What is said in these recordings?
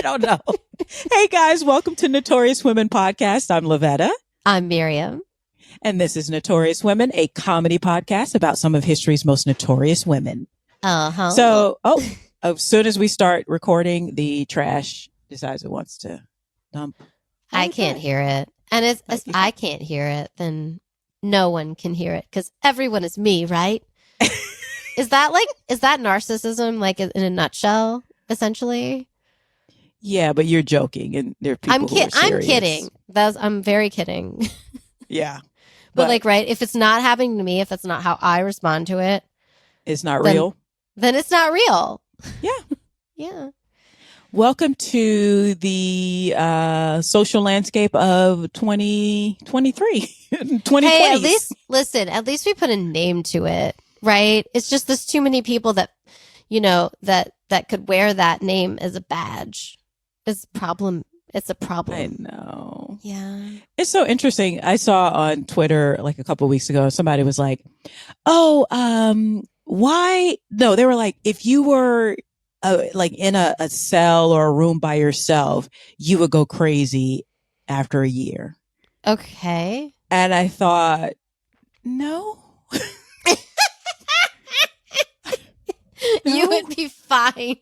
don't know. Hey guys, welcome to Notorious Women Podcast. I'm Lavetta. I'm Miriam. And this is Notorious Women, a comedy podcast about some of history's most notorious women. Uh-huh. So, as soon as we start recording, the trash decides it wants to dump. I can't hear it. And if I can't hear it, then no one can hear it because everyone is me, right? Is that narcissism, like in a nutshell, essentially? Yeah, but you're joking, and there are people who are serious. I'm kidding. I'm very kidding. Yeah. But like, right, if it's not happening to me, if that's not how I respond to it, it's not real. Then it's not real. Yeah. Yeah. Welcome to the social landscape of 2023. 2020. Hey, at least we put a name to it, right? It's just there's too many people that, that could wear that name as a badge. It's a problem. I know. Yeah. It's so interesting. I saw on Twitter like a couple of weeks ago, somebody was like, why? No, they were like, if you were like in a cell or a room by yourself, you would go crazy after a year. Okay. And I thought, no. You would be fine.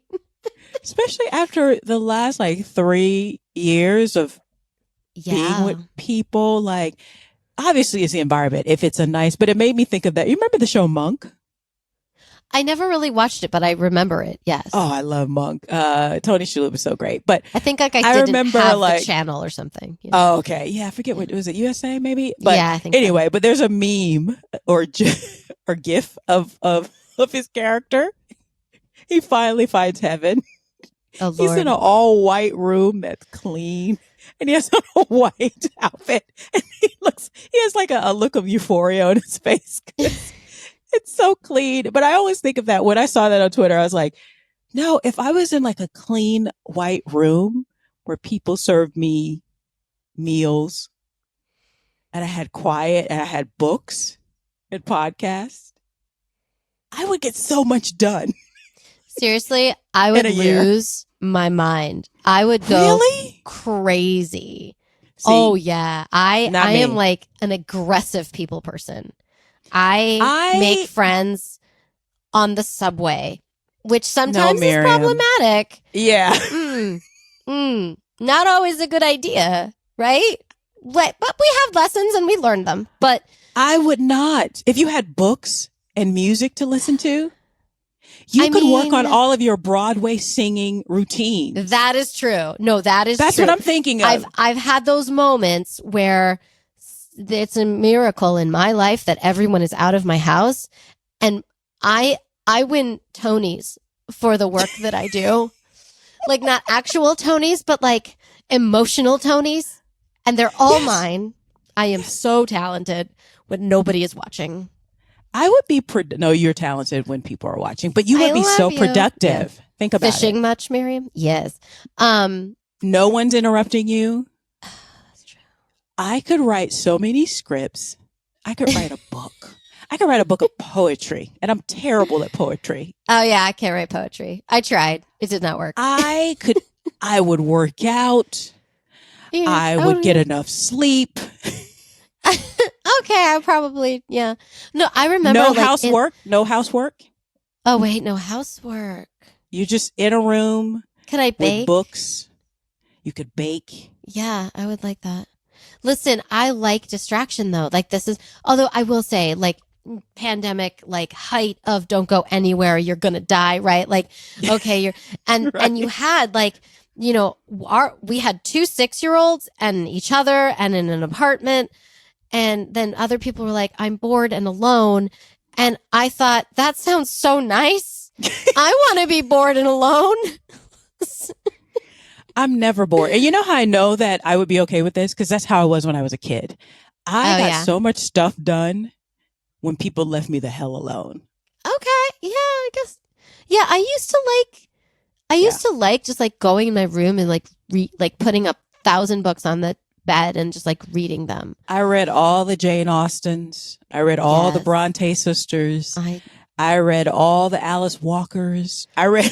Especially after the last 3 years of being with people. Like, obviously it's the environment if it's but it made me think of that. You remember the show Monk? I never really watched it, but I remember it. Yes. Oh, I love Monk. Tony Shalhoub was so great. But I think I remember have the channel or something. Oh, okay. Yeah, I forget what was it. USA maybe. But yeah, I think anyway. So. But there's a meme or GIF of his character. He finally finds heaven. Oh, Lord. He's in an all white room that's clean, and he has on a white outfit, and he has like a look of euphoria on his face. It's so clean. But I always think of that when I saw that on Twitter. I was like, no, if I was in like a clean white room where people served me meals and I had quiet and I had books and podcasts, I would get so much done. Seriously, I would lose my mind. I would go crazy. See, oh yeah. I am like an aggressive people person. I make friends on the subway, which sometimes is problematic. Yeah. Not always a good idea, right? But we have lessons and we learn them. But I would not. If you had books and music to listen to, you could work on all of your Broadway singing routines. That is true. No, that's true. What I'm thinking of. I've had those moments where it's a miracle in my life that everyone is out of my house, and I win Tonys for the work that I do. Like not actual Tonys, but like emotional Tonys, and they're all mine. I am so talented when nobody is watching. I would be no, you're talented when people are watching, but you would be so productive. Yeah. Think about Fishing much, Miriam? Yes. No one's interrupting you. That's true. I could write so many scripts. I could write a book. I could write a book of poetry, and I'm terrible at poetry. Oh yeah, I can't write poetry. I tried. It did not work. I would work out. Yeah, I would get enough sleep. Okay, I probably, yeah. No, I remember. No housework? No housework? Oh, wait, no housework. You're just in a room. Could I bake? With books. You could bake. Yeah, I would like that. Listen, I like distraction, though. Like, although I will say, like, pandemic, like, height of don't go anywhere, you're going to die, right? Like, okay, and you had, like, we had 2 6-year-olds and each other and in an apartment. And then other people were like, I'm bored and alone. And I thought, that sounds so nice. I want to be bored and alone. I'm never bored. And you know how I know that I would be okay with this? Because that's how I was when I was a kid. I got so much stuff done when people left me the hell alone. Okay. Yeah, I guess. Yeah, I used to like just like going in my room and like putting up 1,000 books on the bed and just like reading them. I read all the Jane Austens. I read all the Bronte sisters. I read all the Alice Walkers. I read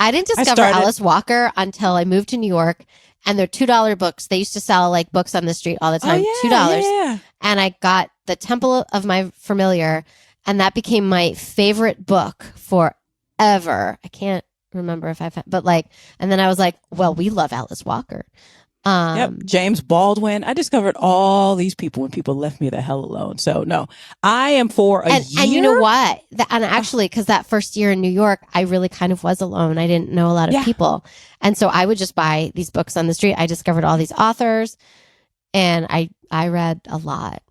I didn't discover Alice Walker until I moved to New York, and they're $2 books. They used to sell like books on the street all the time, $2. Yeah. And I got The Temple of My Familiar, and that became my favorite book forever. I can't remember if I've had, but like, and then I was like, well, we love Alice Walker. James Baldwin. I discovered all these people when people left me the hell alone. So no, I am for a year. And you know what? And actually, because that first year in New York, I really kind of was alone. I didn't know a lot of people. And so I would just buy these books on the street. I discovered all these authors, and I read a lot.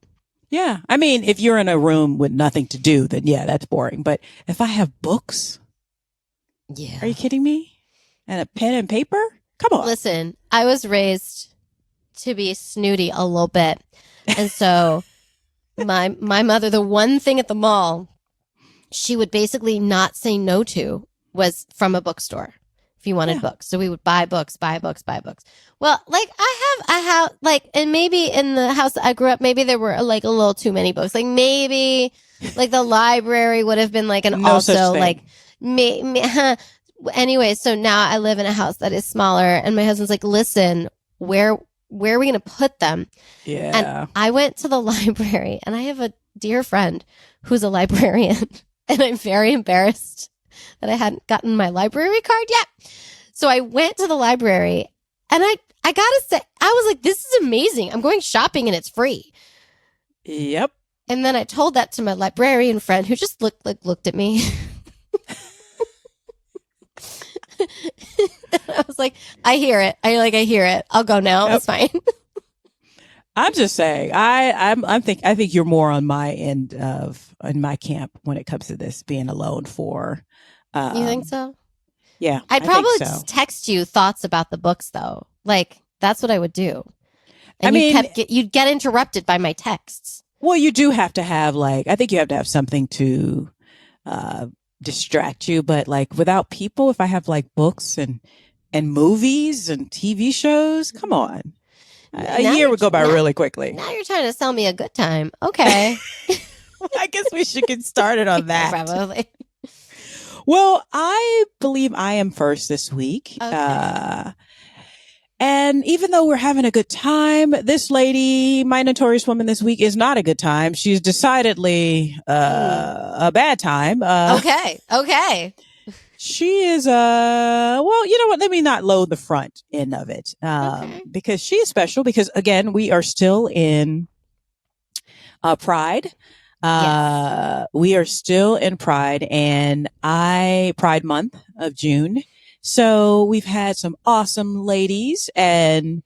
Yeah. I mean, if you're in a room with nothing to do, then yeah, that's boring. But if I have books, are you kidding me? And a pen and paper? Come on. Listen, I was raised to be snooty a little bit. And so my mother, the one thing at the mall she would basically not say no to was from a bookstore if you wanted books. So we would buy books. Well, like I have like, and maybe in the house that I grew up, maybe there were like a little too many books. Like maybe like the library would have been like an like anyway, so now I live in a house that is smaller, and my husband's like, listen, where are we going to put them? Yeah. And I went to the library, and I have a dear friend who's a librarian, and I'm very embarrassed that I hadn't gotten my library card yet. So I went to the library, and I gotta say, I was like, this is amazing. I'm going shopping and it's free. Yep. And then I told that to my librarian friend, who just looked at me. I was like, I hear it. I hear it. I'll go now. Yep. It's fine. I'm just saying, I think you're more on my end in my camp when it comes to this being alone for. You think so? Yeah. I'd probably just text you thoughts about the books though. Like that's what I would do. And you'd get interrupted by my texts. Well, you do have to have I think you have to have something to, distract you, but like without people, if I have like books and movies and TV shows, come on, a year would go by really quickly. Now you're trying to sell me a good time. Okay. I guess we should get started on that. Probably. Well, I believe I am first this week. Okay. And even though we're having a good time, this lady, my notorious woman this week, is not a good time. She's decidedly a bad time. Okay. She is, well, you know what? Let me not load the front end of it. Because she is special because, again, we are still in Pride. Yes. We are still in Pride and Pride month of June. So we've had some awesome ladies, and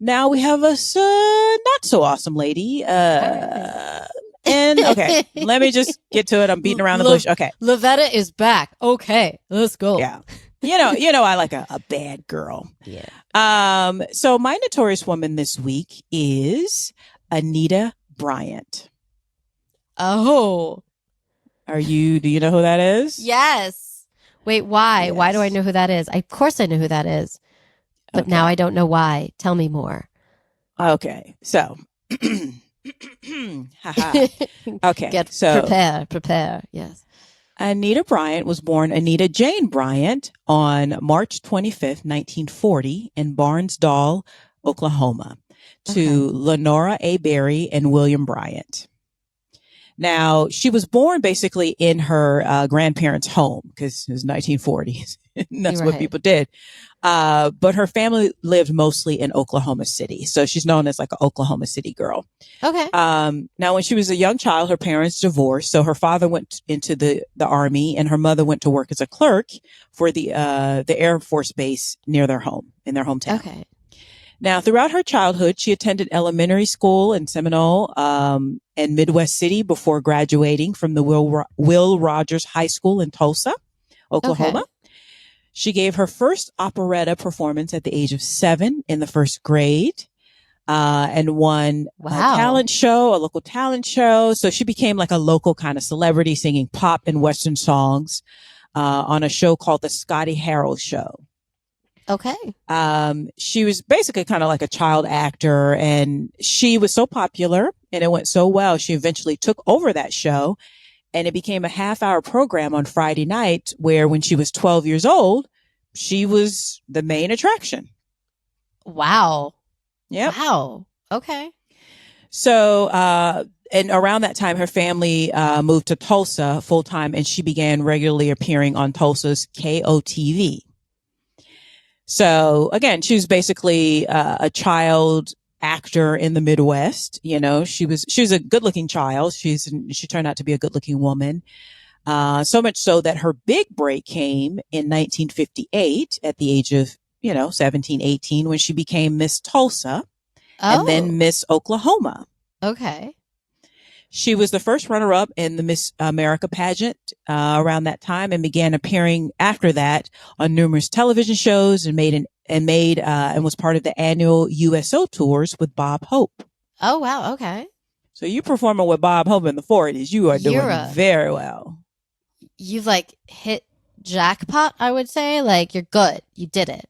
now we have a not so awesome lady. And okay, let me just get to it. I'm beating around the bush. Okay, Lavetta is back. Okay, let's go. Yeah, you know, I like a bad girl. Yeah. So my notorious woman this week is Anita Bryant. Oh, do you know who that is? Yes. Wait, why? Yes. Why do I know who that is? Of course I know who that is. But now I don't know why. Tell me more. Okay. So, okay. Prepare. Yes. Anita Bryant was born Anita Jane Bryant on March 25th, 1940 in Barnsdall, Oklahoma to Lenora A. Berry and William Bryant. Now, she was born basically in her grandparents' home because it was 1940s. And that's what people did. But her family lived mostly in Oklahoma City. So she's known as like an Oklahoma City girl. Okay. Now, when she was a young child, her parents divorced. So her father went into the Army and her mother went to work as a clerk for the Air Force base near their home, in their hometown. Okay. Now, throughout her childhood, she attended elementary school in Seminole and Midwest City before graduating from the Will Rogers High School in Tulsa, Oklahoma. Okay. She gave her first operetta performance at the age of 7 in the first grade and won a local talent show. So she became like a local kind of celebrity singing pop and Western songs on a show called The Scotty Harrell Show. Okay. She was basically kind of like a child actor, and she was so popular and it went so well. She eventually took over that show and it became a half-hour program on Friday night where when she was 12 years old, she was the main attraction. Wow. Yep. Wow. Okay. So, and around that time, her family moved to Tulsa full time, and she began regularly appearing on Tulsa's KOTV. So again, she was basically a child actor in the Midwest. You know, she was a good looking child. She turned out to be a good looking woman. So much so that her big break came in 1958 at the age of, 17, 18, when she became Miss Tulsa and then Miss Oklahoma. Okay. She was the first runner-up in the Miss America pageant around that time, and began appearing after that on numerous television shows, and was part of the annual USO tours with Bob Hope. Oh wow, okay. So you performing with Bob Hope in the 40s, you are doing very well. You've like hit jackpot, I would say. Like, you're good. You did it.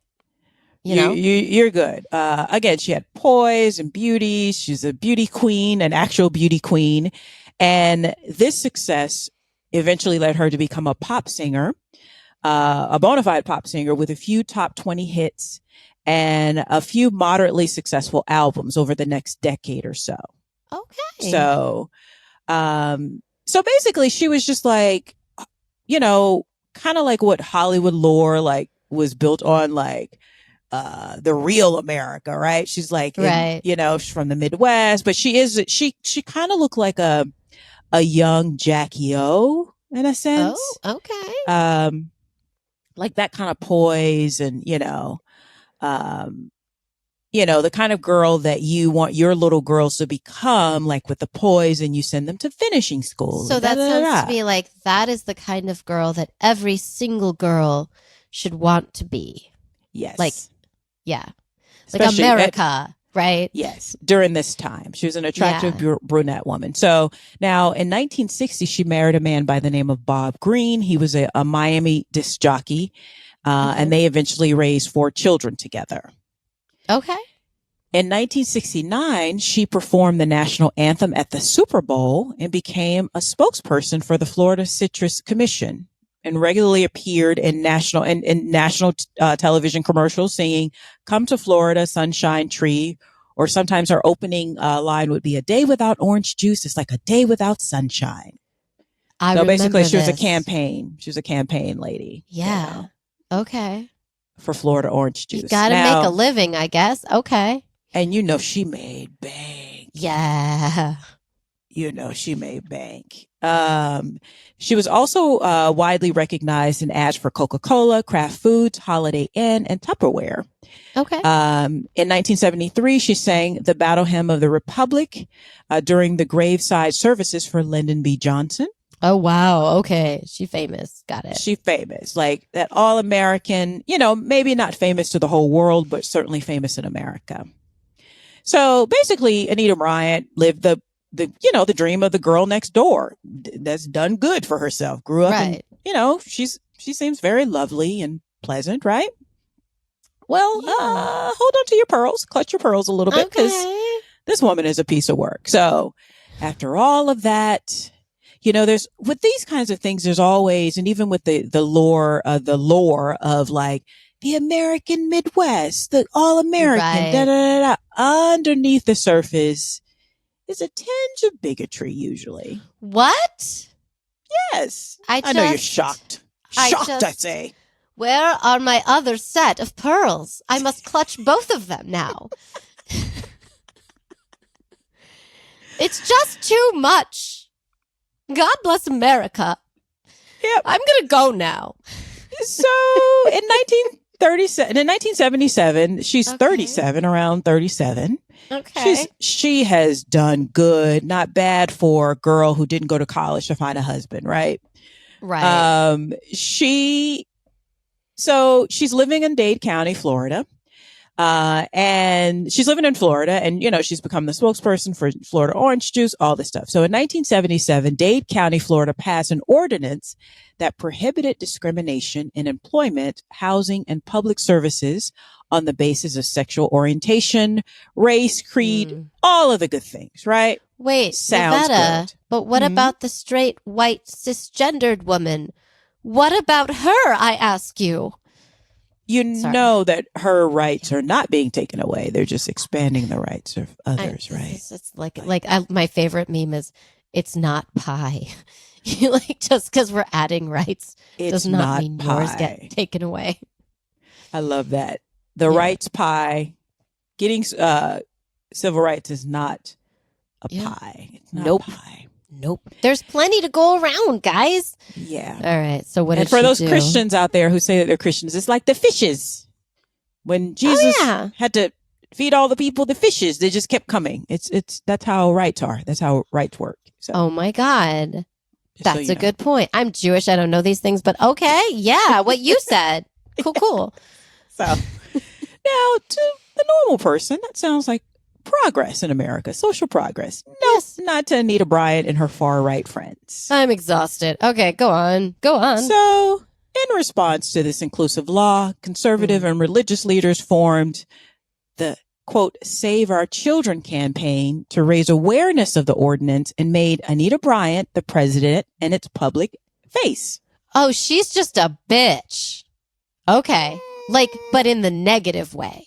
You're good. Again, she had poise and beauty. She's a beauty queen, an actual beauty queen. And this success eventually led her to become a pop singer, a bona fide pop singer with a few top 20 hits and a few moderately successful albums over the next decade or so. Okay. So basically she was just like, kind of like what Hollywood lore like was built on, like, the real America, right? She's like, right. She's from the Midwest, but she kind of looked like a young Jackie O in a sense. Oh, okay. Like that kind of poise and, the kind of girl that you want your little girls to become, like with the poise, and you send them to finishing school. So that sounds to me like that is the kind of girl that every single girl should want to be. Yes. Like, yeah. Especially like America, right? Yes. During this time, she was an attractive brunette woman. So now in 1960, she married a man by the name of Bob Green. He was a Miami disc jockey, and they eventually raised 4 children together. Okay. In 1969, she performed the national anthem at the Super Bowl and became a spokesperson for the Florida Citrus Commission, and regularly appeared in national television commercials singing "Come to Florida, Sunshine Tree," or sometimes her opening line would be "A day without orange juice is like a day without sunshine." So basically, she was a campaign. She was a campaign lady. Yeah. Okay. For Florida orange juice. You got to make a living, I guess. Okay. And she made bank. Yeah. She made bank. She was also widely recognized in ads for Coca-Cola, Kraft Foods, Holiday Inn, and Tupperware. Okay. In 1973, she sang the Battle Hymn of the Republic during the graveside services for Lyndon B. Johnson. Oh, wow. Okay. She famous. Got it. She famous. Like that all-American, maybe not famous to the whole world, but certainly famous in America. So basically, Anita Bryant lived the dream of the girl next door that's done good for herself. Grew up, right. And, she seems very lovely and pleasant, right? Well, hold on to your pearls, clutch your pearls a little bit, because this woman is a piece of work. So after all of that, there's, with these kinds of things, there's always, and even with the lore of like the American Midwest, the all American, underneath the surface is a tinge of bigotry usually. What? Yes. I know you're shocked. I say. Where are my other set of pearls? I must clutch both of them now. It's just too much. God bless America. Yep. I'm going to go now. So in 1977, she's 37, around 37. Okay. She has done good, not bad for a girl who didn't go to college to find a husband, right? Right. She's living in Dade County, Florida. And she's living in Florida, and, she's become the spokesperson for Florida orange juice, all this stuff. So in 1977, Dade County, Florida passed an ordinance that prohibited discrimination in employment, housing, and public services on the basis of sexual orientation, race, creed, all of the good things, right? Wait, sounds Lavetta, good. But what about the straight, white, cisgendered woman? What about her, I ask you? you Sorry. know that her rights are not being taken away. They're just expanding the rights of others, right? It's my favorite meme is it's not pie. Like just because we're adding rights does not mean yours get taken away. I love that. The rights pie, getting civil rights is not a pie. It's not pie. Nope. There's plenty to go around, guys. Yeah. All right. So what? And for those Christians out there who say that they're Christians, it's like the fishes. When Jesus had to feed all the people, the fishes, they just kept coming. That's how rights are. That's how rights work. So, oh my God. That's a good point. I'm Jewish. I don't know these things, but okay. Yeah. What you said. Cool. So now to the normal person, that sounds like progress in America, social progress. No, yes. Not to Anita Bryant and her far right friends. I'm exhausted. Okay, go on. So, in response to this inclusive law, conservative and religious leaders formed the, quote, Save Our Children campaign to raise awareness of the ordinance and made Anita Bryant the president and its public face. Oh, she's just a bitch. Okay. Like, but in the negative way.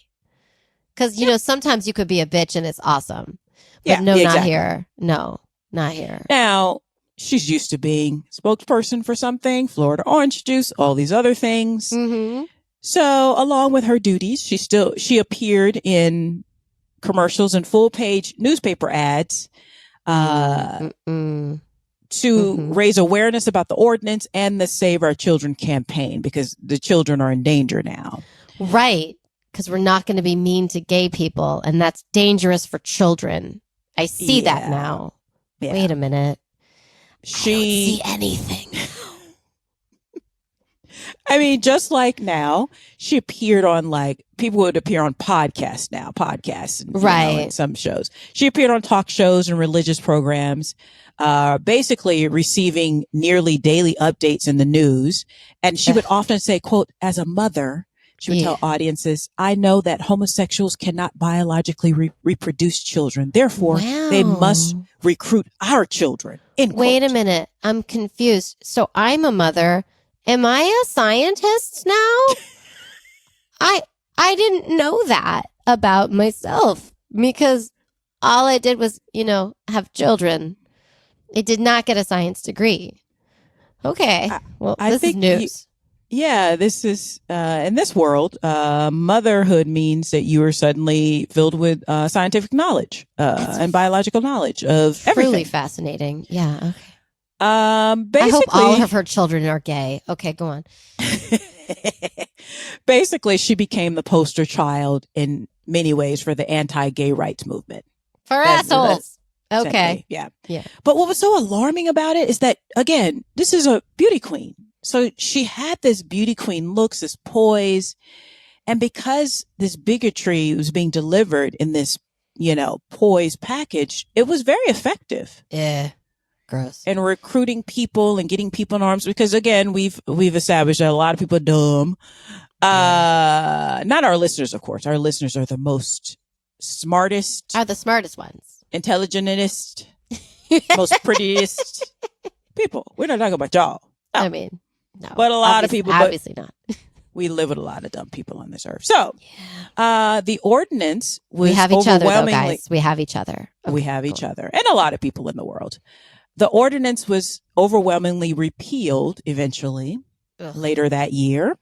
Because, you know, sometimes you could be a bitch and it's awesome. But not here. No, not here. Now, she's used to being spokesperson for something, Florida orange juice, all these other things. Mm-hmm. So along with her duties, she appeared in commercials and full page newspaper ads to raise awareness about the ordinance and the Save Our Children campaign, because the children are in danger now. Right. Because we're not going to be mean to gay people, and that's dangerous for children. I see that now. Yeah. Wait a minute. I don't see anything. I mean, just like now, she appeared on, like, people would appear on podcasts now, and some shows. She appeared on talk shows and religious programs, basically receiving nearly daily updates in the news. And she would often say, quote, as a mother, she would tell audiences, I know that homosexuals cannot biologically reproduce children. Therefore, they must recruit our children. Wait a minute. I'm confused. So I'm a mother. Am I a scientist now? I didn't know that about myself, because all I did was, have children. I did not get a science degree. Okay. This is news. This is, in this world, motherhood means that you are suddenly filled with scientific knowledge and biological knowledge of everything. Really fascinating. Yeah. Okay. Basically, I hope all of her children are gay. Okay, go on. Basically, she became the poster child in many ways for the anti-gay rights movement. For assholes. Okay. Yeah. But what was so alarming about it is that, again, this is a beauty queen. So she had this beauty queen looks, this poise. And because this bigotry was being delivered in this, poise package, it was very effective. Yeah. Gross. And recruiting people and getting people in arms, because again, we've established that a lot of people are dumb. Not our listeners, of course. Our listeners are the smartest. Are the smartest ones. Intelligentest, most prettiest people. We're not talking about y'all. No. I mean, no. But a lot of people. Obviously not. We live with a lot of dumb people on this earth. So, the ordinance was we have each other, though, guys. We have each other. Okay, we have each other. And a lot of people in the world. The ordinance was overwhelmingly repealed eventually later that year.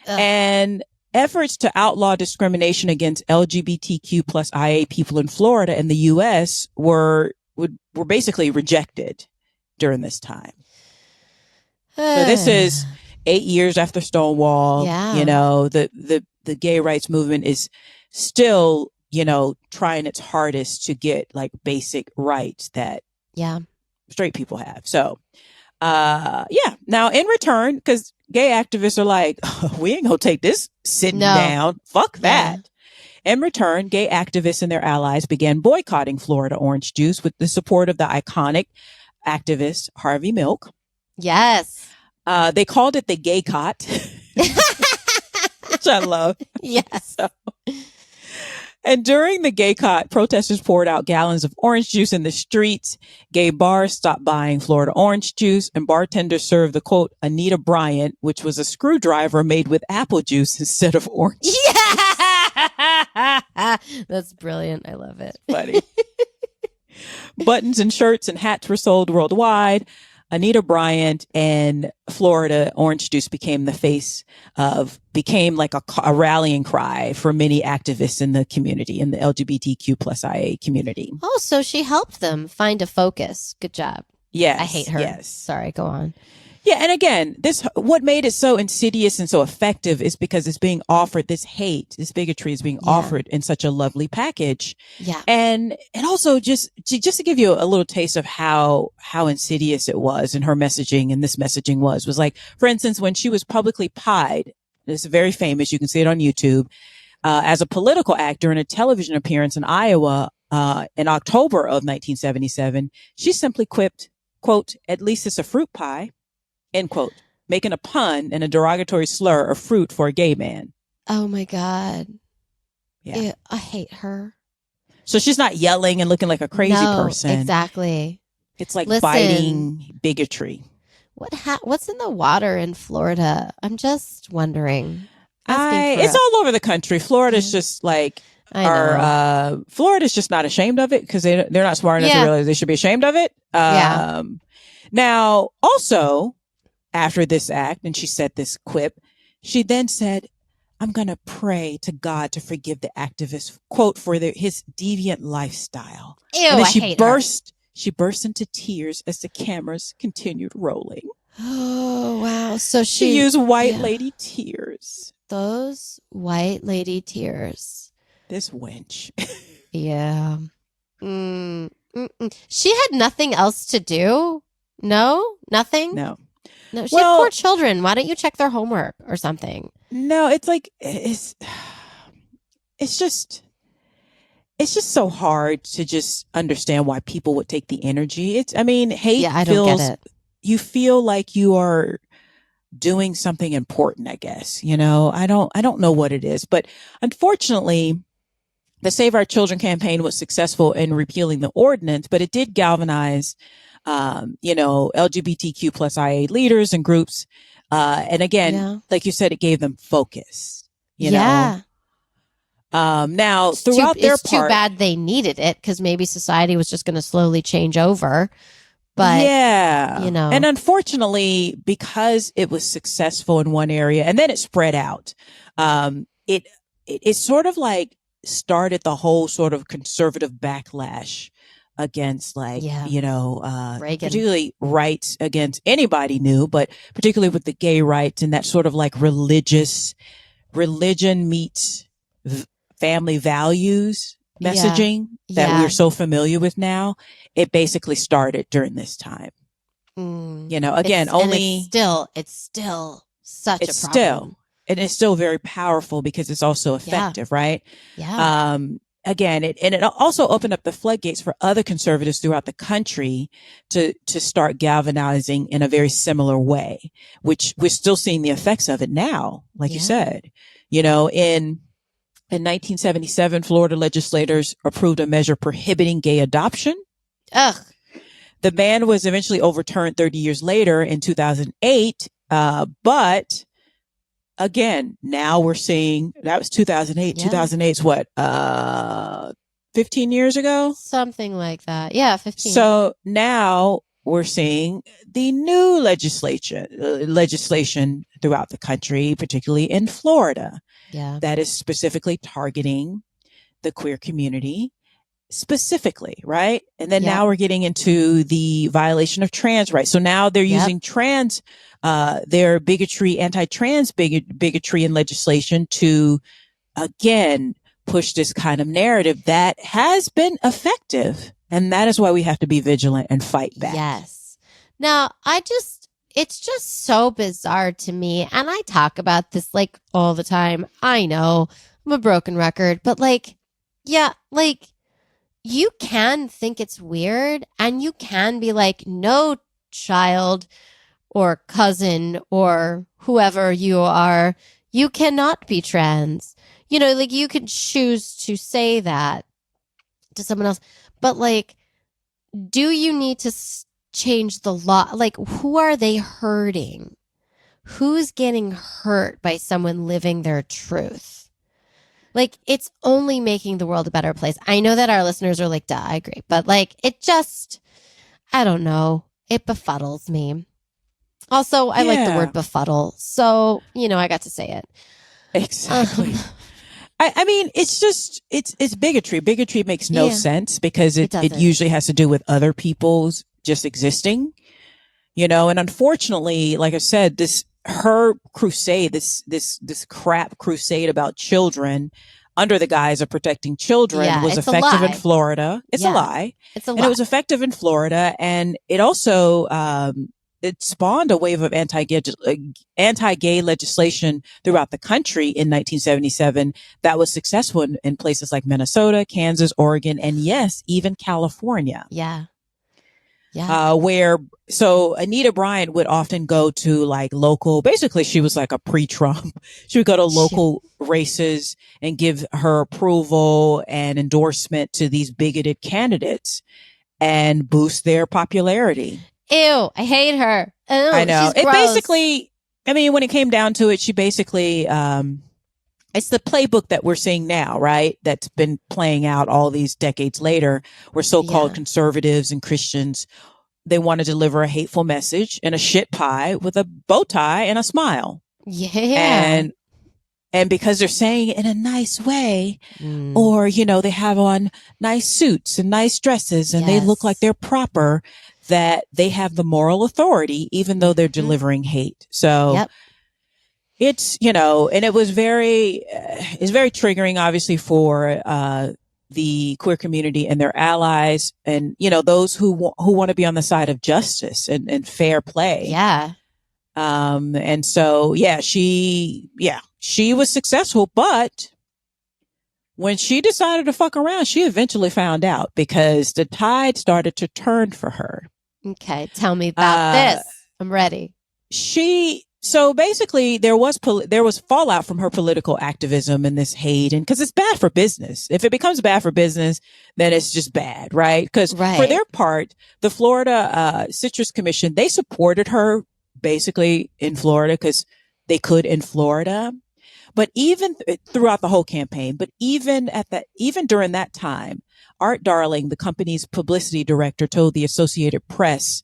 And efforts to outlaw discrimination against LGBTQ plus IA people in Florida and the U.S. were basically rejected during this time. So this is 8 years after Stonewall. The gay rights movement is still, trying its hardest to get like basic rights that straight people have. So, now in return, because gay activists are like, we ain't gonna take this sitting down. Fuck that. In return, gay activists and their allies began boycotting Florida orange juice with the support of the iconic activist Harvey Milk. Yes. They called it the gay cot, which I love. Yes. And during the gay cot, protesters poured out gallons of orange juice in the streets. Gay bars stopped buying Florida orange juice, and bartenders served the quote Anita Bryant, which was a screwdriver made with apple juice instead of orange. Yeah, that's brilliant. I love it. Funny. Buttons and shirts and hats were sold worldwide. Anita Bryant and Florida orange juice became like a rallying cry for many activists in the community, in the LGBTQ plus IA community. Oh, so she helped them find a focus. Good job. Yes. I hate her. Yes. Sorry, go on. Yeah. And again, what made it so insidious and so effective is because it's being offered, this bigotry is being offered in such a lovely package. Yeah. And also just to give you a little taste of how insidious it was, and her messaging and this messaging was like, for instance, when she was publicly pied, it's very famous, you can see it on YouTube, as a political actor in a television appearance in Iowa, in October of 1977, she simply quipped, quote, "At least it's a fruit pie," end quote, making a pun and a derogatory slur of fruit for a gay man. Oh my God. Yeah. Ew, I hate her. So she's not yelling and looking like a crazy person. Exactly. It's like fighting bigotry. What's in the water in Florida? I'm just wondering. It's all over the country. Florida's just like, Florida's just not ashamed of it because they're not smart enough to realize they should be ashamed of it. Now, also, after this act, and she said this quip, she then said, "I'm going to pray to God to forgive the activist, quote, for his deviant lifestyle." Ew, and then she burst into tears as the cameras continued rolling. Oh, wow. So she used white lady tears. Those white lady tears. This wench. Yeah. She had nothing else to do? No? Nothing? No. She had 4 children. Why don't you check their homework or something? No, it's like, it's just so hard to just understand why people would take the energy. Hate I don't get it. You feel like you are doing something important, I guess. I don't know what it is, but unfortunately, the Save Our Children campaign was successful in repealing the ordinance, but it did galvanize, LGBTQ plus IA leaders and groups. And again, like you said, it gave them focus, you know? Now throughout it's too bad they needed it because maybe society was just going to slowly change over. But and unfortunately, because it was successful in one area and then it spread out, it sort of like started the whole sort of conservative backlash against particularly rights against anybody new, but particularly with the gay rights and that sort of like religion meets family values messaging that we're so familiar with now. It basically started during this time. Again, it's still such a problem. And it's still very powerful because it's also effective, right? Yeah. Again, it also opened up the floodgates for other conservatives throughout the country to start galvanizing in a very similar way, which we're still seeing the effects of it now, like you said. In 1977, Florida legislators approved a measure prohibiting gay adoption. Ugh. The ban was eventually overturned 30 years later in 2008, but again, now we're seeing, that was 2008. 2008 is what, 15 years ago? Something like that. Yeah, 15. So now we're seeing the new legislation throughout the country, particularly in Florida, that is specifically targeting the queer community specifically, right? And then now we're getting into the violation of trans rights. So now they're using their bigotry, anti-trans bigotry in legislation to, again, push this kind of narrative that has been effective. And that is why we have to be vigilant and fight back. Yes. Now, it's just so bizarre to me. And I talk about this like all the time. I know I'm a broken record, but you can think it's weird and you can be like, no child or cousin or whoever you are, you cannot be trans. you know, like you could choose to say that to someone else, but like, do you need to change the law? Like, who are they hurting? Who's getting hurt by someone living their truth? Like, it's only making the world a better place. I know that our listeners are like, duh, I agree. But like, it just, I don't know. It befuddles me. Also, I like the word befuddle. So, you know, I got to say it. Exactly. I mean, it's just, it's bigotry. Bigotry makes no sense because it usually has to do with other people's just existing, you know, and unfortunately, like I said, her crusade, this crap crusade about children under the guise of protecting children was effective in Florida. It's a lie. It's a lie. And it was effective in Florida. And it also, it spawned a wave of anti-gay legislation throughout the country in 1977 that was successful in places like Minnesota, Kansas, Oregon, and yes, even California. Yeah. So Anita Bryant would often go to like local, basically she was like a pre-Trump. She would go to local races and give her approval and endorsement to these bigoted candidates and boost their popularity. Ew, I hate her. Ew, I know. She's gross. Basically, I mean, when it came down to it, she basically, it's the playbook that we're seeing now, right? That's been playing out all these decades later, where so-called conservatives and Christians, they want to deliver a hateful message in a shit pie with a bow tie and a smile. Yeah. And because they're saying it in a nice way, or, you know, they have on nice suits and nice dresses and they look like they're proper, that they have the moral authority, even though they're delivering hate. So it's, you know, and it's very triggering, obviously, for the queer community and their allies and, you know, those who want to be on the side of justice and fair play. Yeah. And so, she was successful, but when she decided to fuck around, she eventually found out because the tide started to turn for her. Okay. Tell me about this. I'm ready. So basically there was fallout from her political activism and this hate, and because it's bad for business. If it becomes bad for business, then it's just bad, right? Because for their part, the Florida Citrus Commission, they supported her basically in Florida because they could in Florida. But even throughout the whole campaign, but even during that time, Art Darling, the company's publicity director, told the Associated Press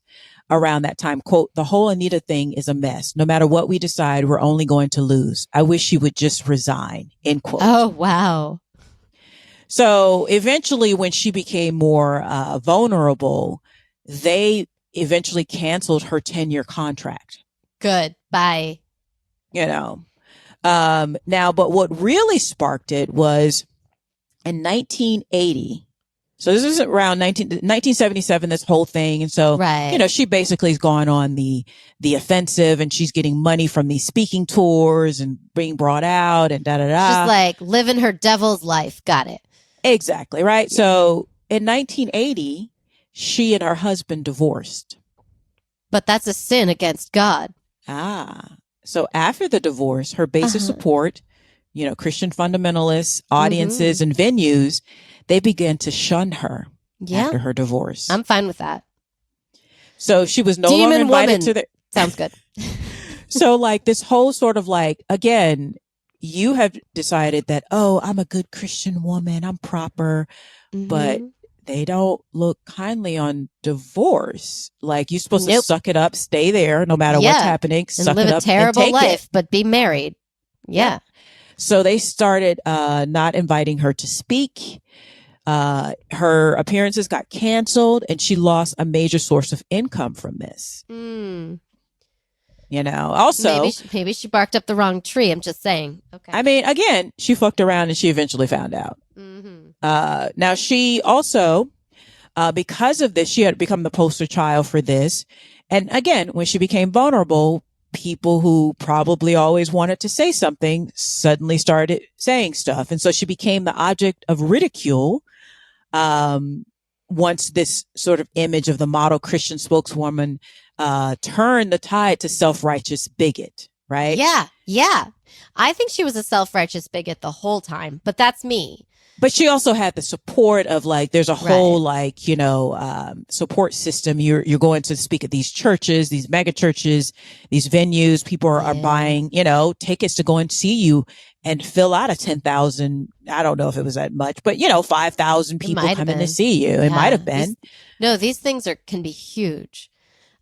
around that time, quote, "The whole Anita thing is a mess. No matter what we decide, we're only going to lose. I wish she would just resign," end quote. Oh, wow. So eventually when she became more vulnerable, they eventually canceled her 10-year contract. Good. Bye. You know. Now, but what really sparked it was in 1980. So this is around 1977, this whole thing. And so, you know, she basically is going on the offensive and she's getting money from these speaking tours and being brought out and She's like living her devil's life. Got it. Exactly. Right. Yeah. So in 1980, she and her husband divorced. But that's a sin against God. So after the divorce, her base of support, you know, Christian fundamentalists, audiences, and venues, they began to shun her after her divorce. I'm fine with that. So she was no longer invited to the... Sounds good. So like this whole sort of like, again, you have decided that, oh, I'm a good Christian woman, I'm proper, but they don't look kindly on divorce. Like you're supposed to suck it up, stay there, no matter what's happening, and live a terrible life, but be married. Yeah. So they started not inviting her to speak. Her appearances got canceled, and she lost a major source of income from this. You know, also maybe she barked up the wrong tree. I'm just saying. Okay. I mean, again, she fucked around, and she eventually found out. Now she also, because of this, she had become the poster child for this. And again, when she became vulnerable, people who probably always wanted to say something suddenly started saying stuff. And so she became the object of ridicule. Once this sort of image of the model Christian spokeswoman turned the tide to self-righteous bigot, right? Yeah. I think she was a self-righteous bigot the whole time, but that's me. But she also had the support of like, there's a whole like, you know, support system. You're going to speak at these churches, these mega churches, these venues. People are buying, you know, tickets to go and see you and fill out a 10,000. I don't know if it was that much, but you know, 5,000 people coming to see you. It might have been. These things can be huge.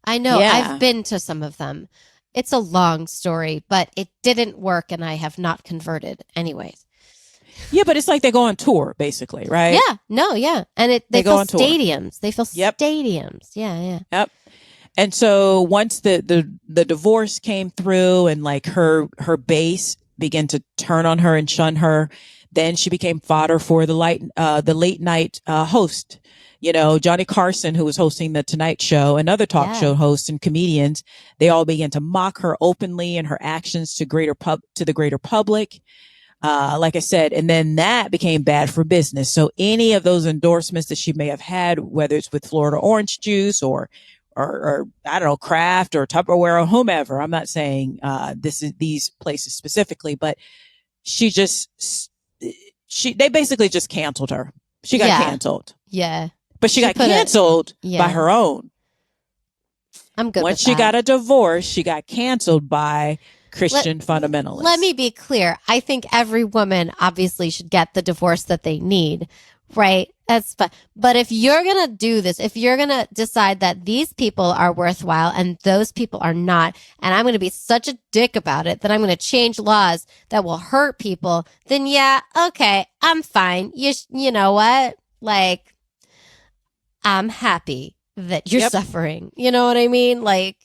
I know. I've been to some of them. It's a long story, but it didn't work and I have not converted anyways. Yeah, but it's like they go on tour, basically, right? Yeah, no, yeah. And they fill stadiums. They fill stadiums. Yeah. Yep. And so once the divorce came through and like her base began to turn on her and shun her, then she became fodder for the late night host. You know, Johnny Carson, who was hosting the Tonight Show, and other talk show hosts and comedians, they all began to mock her openly and her actions to the greater public. Like I said, and then that became bad for business. So any of those endorsements that she may have had, whether it's with Florida orange juice or I don't know, Kraft or Tupperware or whomever, I'm not saying, these places specifically, but they basically just canceled her. She got canceled. Yeah. But she got canceled by her own. I'm good. Once she got a divorce, she got canceled by Christian fundamentalists. Let me be clear. I think every woman obviously should get the divorce that they need, right? That's fine. But if you're going to do this, if you're going to decide that these people are worthwhile and those people are not, and I'm going to be such a dick about it that I'm going to change laws that will hurt people, then yeah, okay, I'm fine. You know what? Like, I'm happy that you're suffering. You know what I mean? Like,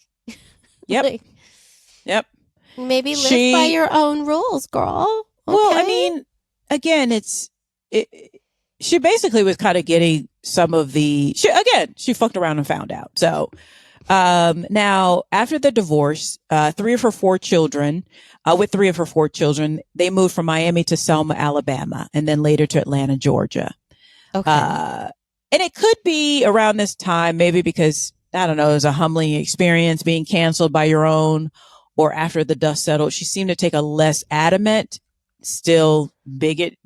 yep. Maybe live by your own rules, girl. Okay? Well, I mean, again, she basically was kind of getting some of she fucked around and found out. So, now after the divorce, with 3 of her 4 children, they moved from Miami to Selma, Alabama, and then later to Atlanta, Georgia. Okay. And it could be around this time, maybe because, I don't know, it was a humbling experience being canceled by your own, or after the dust settled. She seemed to take a less adamant, still bigot,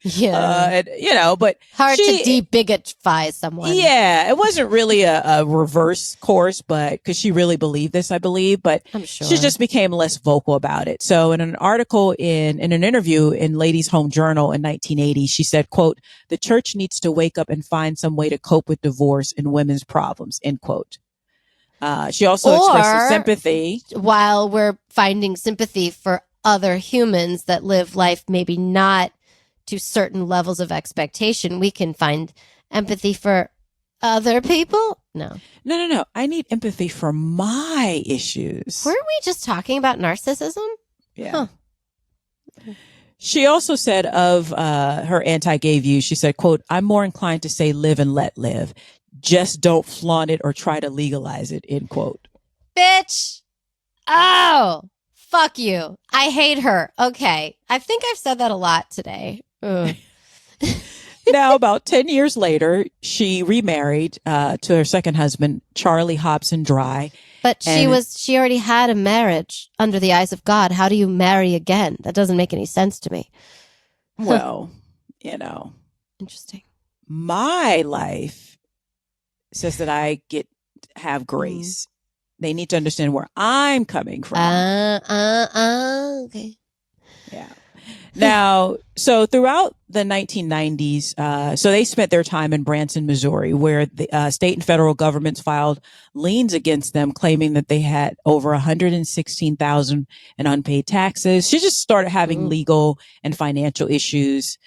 yeah. You know, but hard to de-bigotify someone. Yeah, it wasn't really a reverse course, but because she really believed this, I believe, but I'm sure she just became less vocal about it. So in an article in an interview in Ladies' Home Journal in 1980, she said, quote, "The church needs to wake up and find some way to cope with divorce and women's problems," end quote. She also expressed sympathy. While we're finding sympathy for other humans that live life maybe not to certain levels of expectation, we can find empathy for other people. No. I need empathy for my issues. Weren't we just talking about narcissism? Yeah. Huh. She also said of her anti-gay views, she said, quote, "I'm more inclined to say live and let live. Just don't flaunt it or try to legalize it," end quote. Bitch. Oh, fuck you. I hate her. Okay. I think I've said that a lot today. Now, about 10 years later, she remarried to her second husband, Charlie Hobson Dry. But she already had a marriage under the eyes of God. How do you marry again? That doesn't make any sense to me. Well, you know. Interesting. My life says that I have grace. They need to understand where I'm coming from. Okay. Yeah. Now, so throughout the 1990s, so they spent their time in Branson, Missouri, where the state and federal governments filed liens against them, claiming that they had over $116,000 in unpaid taxes. She just started having legal and financial issues.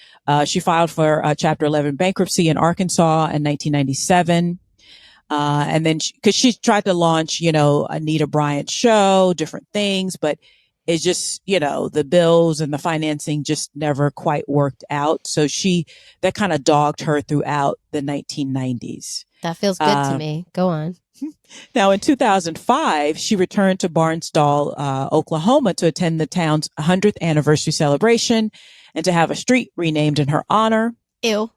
She filed for Chapter 11 bankruptcy in Arkansas in 1997. And then because she tried to launch, Anita Bryant show, different things, but it's just, the bills and the financing just never quite worked out. So that kind of dogged her throughout the 1990s. That feels good to me. Go on. Now, in 2005, she returned to Barnsdall, Oklahoma to attend the town's 100th anniversary celebration and to have a street renamed in her honor. Ew.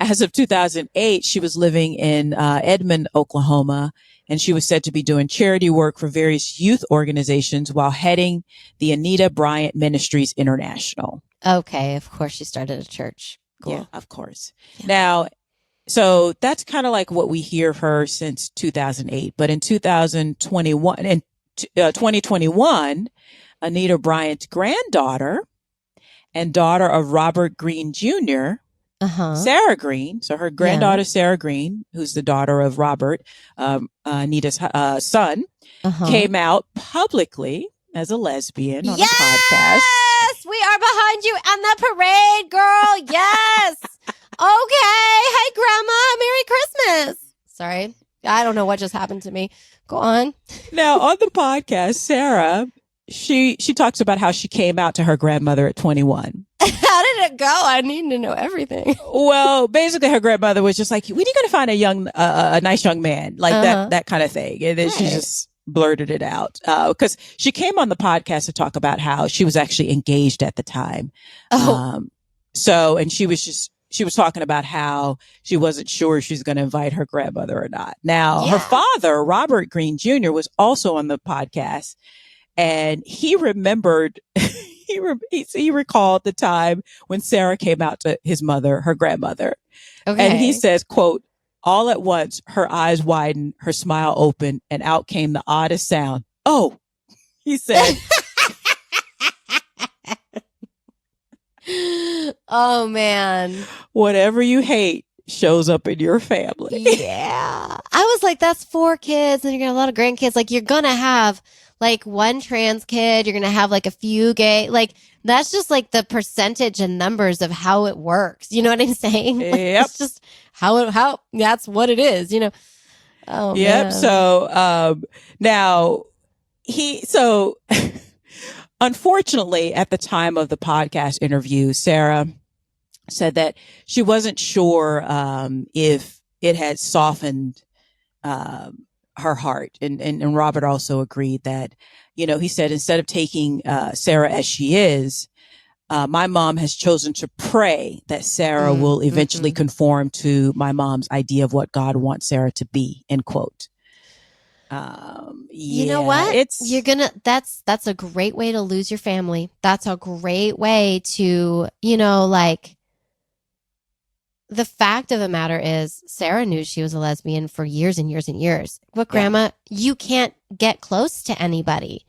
as of 2008, she was living in Edmond, Oklahoma, and she was said to be doing charity work for various youth organizations while heading the Anita Bryant Ministries International. Okay, of course she started a church. Cool. Yeah, of course. Yeah. Now, so that's kind of like what we hear of her since 2008. But in 2021, Anita Bryant's granddaughter and daughter of Robert Green Jr., Sarah Green. So her granddaughter, Sarah Green, who's the daughter of Robert, Anita's son, came out publicly as a lesbian on a podcast. Yes, we are behind you on the parade, girl. Yes. Okay. Hey, Grandma. Merry Christmas. Sorry. I don't know what just happened to me. Go on. Now, on the podcast, Sarah, she talks about how she came out to her grandmother at 21. How did it go? I need to know everything. Well, basically, her grandmother was just like, "When are you going to find a nice young man like that kind of thing?" And then she just blurted it out because she came on the podcast to talk about how she was actually engaged at the time. And she was talking about how she wasn't sure if she was going to invite her grandmother or not. Now, her father, Robert Green Jr., was also on the podcast, and he remembered. He recalled the time when Sarah came out to his mother, her grandmother. Okay. And he says, quote, "All at once, her eyes widened, her smile opened, and out came the oddest sound. Oh," he said. Oh, man. "Whatever you hate shows up in your family." Yeah. I was like, that's 4 kids, and you're going to have a lot of grandkids. Like, you're going to have like 1 trans kid. You're going to have like a few gay. Like, that's just like the percentage and numbers of how it works. You know what I'm saying? Like, yep. It's just how that's what it is, you know? Oh, yep. Man. So, now unfortunately, at the time of the podcast interview, Sarah said that she wasn't sure if it had softened her heart. And Robert also agreed that, he said, instead of taking Sarah as she is, my mom has chosen to pray that Sarah will eventually conform to my mom's idea of what God wants Sarah to be, end quote. You know what? That's a great way to lose your family. That's a great way to, the fact of the matter is Sarah knew she was a lesbian for years and years and years. But Grandma, you can't get close to anybody,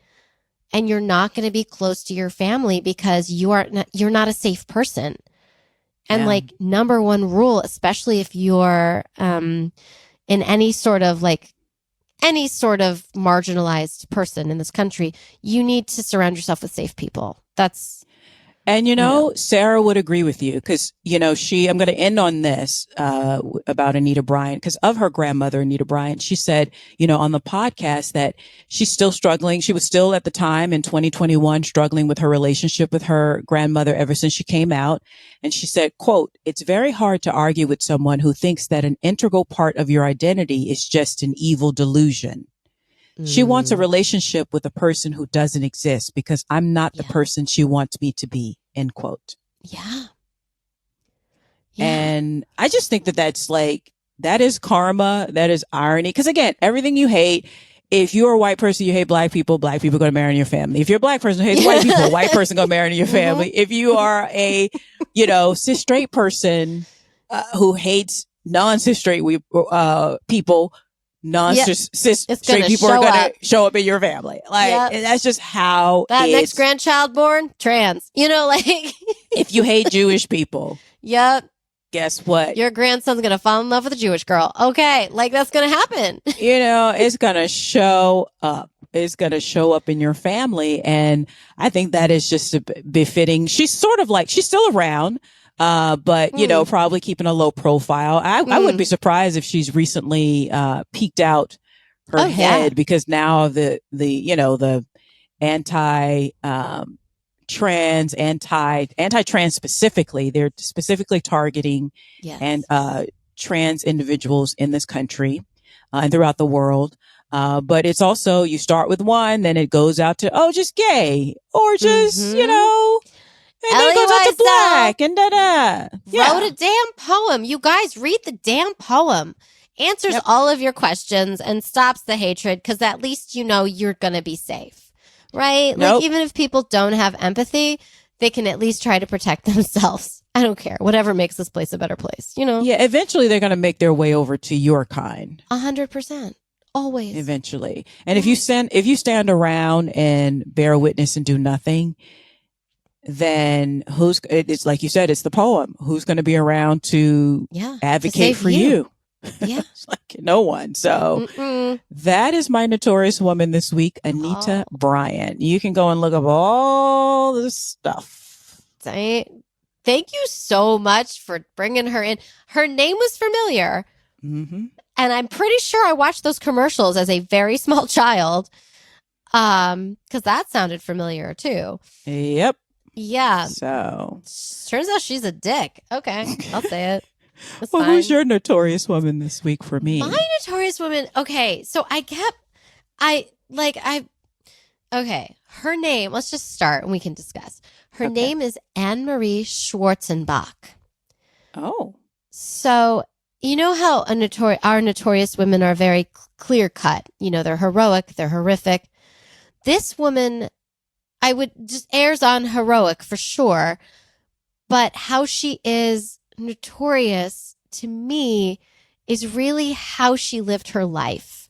and you're not going to be close to your family because you're not a safe person. And like number one rule, especially if you're in any sort of marginalized person in this country, you need to surround yourself with safe people. And Sarah would agree with you because, I'm going to end on this about Anita Bryant because of her grandmother, Anita Bryant. She said, on the podcast that she's still struggling. She was still at the time in 2021 struggling with her relationship with her grandmother ever since she came out. And she said, quote, "It's very hard to argue with someone who thinks that an integral part of your identity is just an evil delusion. She wants a relationship with a person who doesn't exist because I'm not the person she wants me to be," end quote. Yeah. And I just think that is karma. That is irony. Because again, everything you hate, if you're a white person, you hate black people going to marry in your family. If you're a black person who hates white people, white person going to marry in your family. If you are a, cis straight person who hates non-cis straight people, cis straight people are going to show up in your family. And that's just how that next grandchild born, trans. If you hate Jewish people. Yep. Guess what? Your grandson's going to fall in love with a Jewish girl. Okay. That's going to happen. It's going to show up. It's going to show up in your family. And I think that is just befitting. She's still around. But probably keeping a low profile. I wouldn't be surprised if she's recently peeked out her head because now the anti-trans specifically, they're specifically targeting and trans individuals in this country and throughout the world. But it's also, you start with one, then it goes out to, just gay or just, And then goes out to black and da-da. Yeah. Wrote a damn poem. You guys read the damn poem. Answers all of your questions and stops the hatred because at least you know you're going to be safe. Right? Nope. Like, even if people don't have empathy, they can at least try to protect themselves. I don't care. Whatever makes this place a better place, you know? Yeah, eventually they're going to make their way over to your kind. 100%. Always. Eventually. And if you stand around and bear witness and do nothing, then it's like you said, it's the poem. Who's going to be around to advocate for you? Yeah. It's like no one. So that is my notorious woman this week, Anita Bryant. You can go and look up all this stuff. Thank you so much for bringing her in. Her name was familiar. Mm-hmm. And I'm pretty sure I watched those commercials as a very small child. Because that sounded familiar too. Yep. Yeah. So turns out she's a dick. Okay. I'll say it. Well, who's your notorious woman this week for me? My notorious woman. Okay. So okay. Her name, let's just start and we can discuss. Her name is Annemarie Schwarzenbach. Oh. So, you know how our notorious women are very clear cut. You know, they're heroic, they're horrific. This woman, I would just airs on heroic for sure. But how she is notorious to me is really how she lived her life.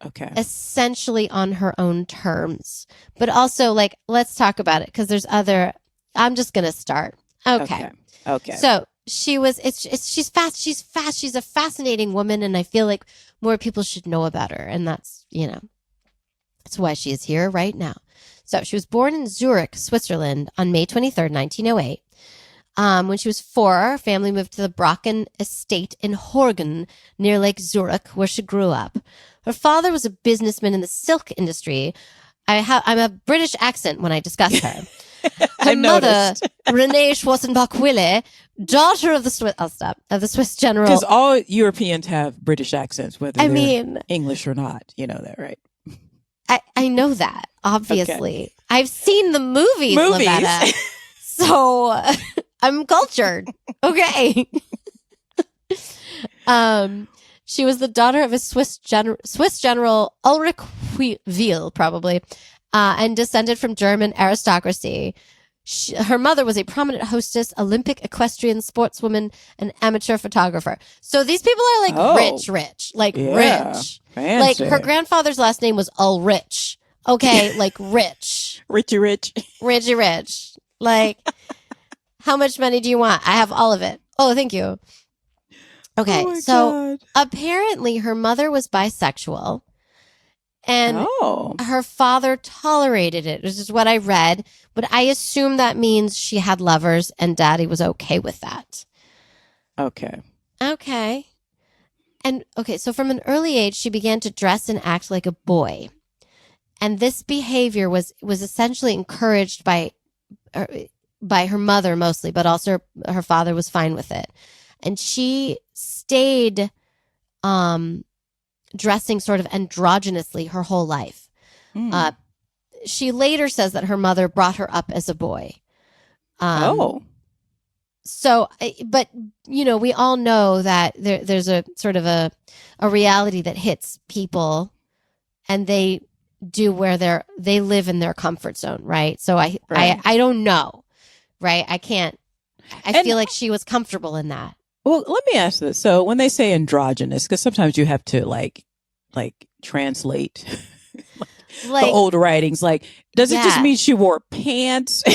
Okay. Essentially on her own terms. But also, like, let's talk about it because there's I'm just going to start. Okay. So she's fast. She's a fascinating woman. And I feel like more people should know about her. And that's why she is here right now. So she was born in Zurich, Switzerland on May 23rd, 1908. When she was 4, her family moved to the Brocken estate in Horgen near Lake Zurich, where she grew up. Her father was a businessman in the silk industry. I'm a British accent when I discuss her. Her mother, Renee Schwarzenbach-Wille, daughter of the Swiss general. Because all Europeans have British accents, whether they're English or not. You know that, right? I know that, obviously. Okay. I've seen the movies. Lavetta. So I'm cultured. Okay. She was the daughter of a Swiss general Ulrich Wiel, probably, and descended from German aristocracy. Her mother was a prominent hostess, Olympic equestrian sportswoman, and amateur photographer. So these people are like rich, like rich. Fancy. Like her grandfather's last name was Ulrich. Okay, like rich. Richie rich. Richie rich. Like, how much money do you want? I have all of it. Oh, thank you. Okay, so apparently her mother was bisexual and her father tolerated it. This is what I read, but I assume that means she had lovers and daddy was okay with that. Okay. And so from an early age, she began to dress and act like a boy. And this behavior was essentially encouraged by her mother mostly, but also her father was fine with it. And she stayed dressing sort of androgynously her whole life. She later says that her mother brought her up as a boy. So, but, we all know that there's a sort of a reality that hits people and they do where they live in their comfort zone, right? So I don't know, right? I feel like she was comfortable in that. Well, let me ask this. So when they say androgynous, because sometimes you have to like translate the old writings, does it just mean she wore pants?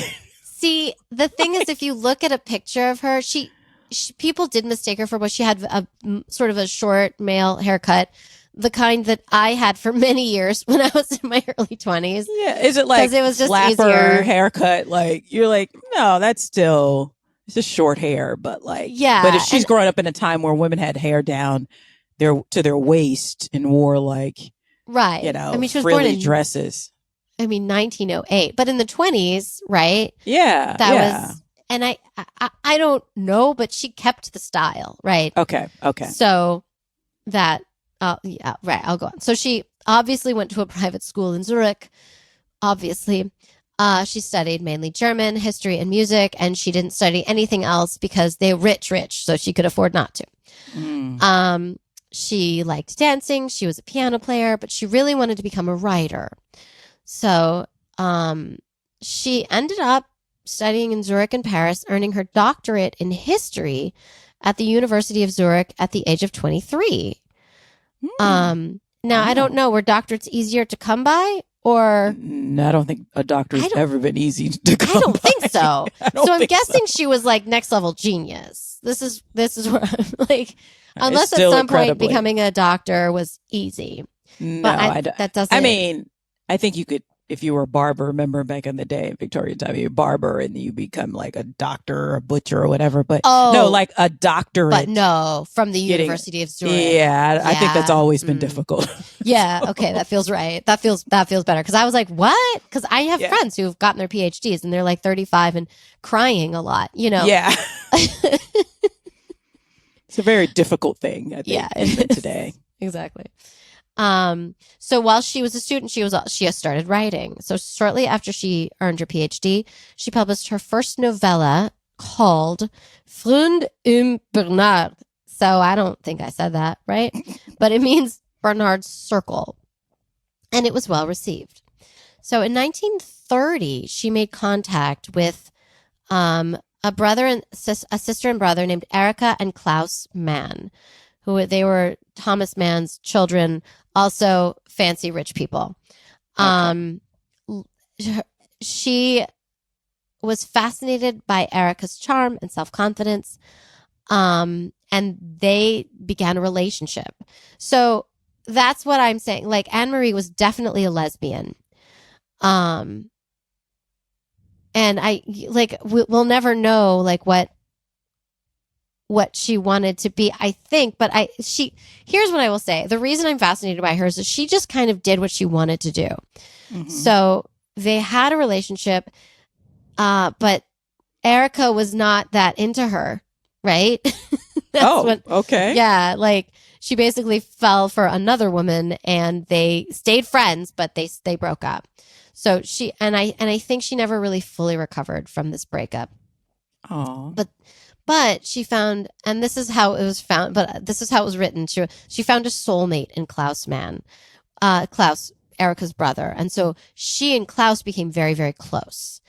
See, the thing is, if you look at a picture of her, she people did mistake her for what she had a sort of a short male haircut, the kind that I had for many years when I was in my early 20s. Yeah, is it like it was just flapper easier haircut? Like you're like, no, that's still it's just short hair, but But if she's growing up in a time where women had hair down to their waist and wore she was born in dresses. 1908, but in the 20s, right? Yeah, that was, and I don't know, but she kept the style, right? Okay. So that, right, I'll go on. So she obviously went to a private school in Zurich, obviously. She studied mainly German, history, and music, and she didn't study anything else because they're rich, so she could afford not to. She liked dancing. She was a piano player, but she really wanted to become a writer. So she ended up studying in Zurich and Paris, earning her doctorate in history at the University of Zurich at the age of 23. Now, I don't know, were doctorates easier to come by? Or no, I don't think a doctor's ever been easy to come by. I don't think so. So I'm guessing she was like next level genius. This is where I'm like, unless at some point becoming a doctor was easy. No, but that doesn't. I mean, I think you could, if you were a barber, remember back in the day, Victorian time, you're a barber and you become like a doctor or a butcher or whatever. But no, like a doctorate. But no, from the University of Zurich. Yeah, I think that's always been difficult. Yeah, okay, that feels right. That feels better. Because I was like, what? Because I have friends who've gotten their PhDs and they're like 35 and crying a lot, you know? Yeah. It's a very difficult thing, I think, today. Exactly. So while she was a student, she has started writing. So shortly after she earned her PhD, she published her first novella called Freund Bernard. So I don't think I said that right, but it means Bernard's Circle, and it was well received. So in 1930, she made contact with a sister and brother named Erika and Klaus Mann, who they were Thomas Mann's children, also fancy rich people. Okay. She was fascinated by Erika's charm and self-confidence, and they began a relationship. So that's what I'm saying. Like, Annemarie was definitely a lesbian. And we'll never know like what she wanted to be, I think, but here's what I will say. The reason I'm fascinated by her is that she just kind of did what she wanted to do. Mm-hmm. So they had a relationship, but Erika was not that into her, right? Okay. Yeah, like she basically fell for another woman and they stayed friends, but they broke up. So I think she never really fully recovered from this breakup. Oh. But she found, and this is how it was found, but this is how it was written. She found a soulmate in Klaus Mann, Klaus, Erika's brother. And so she and Klaus became very, very close.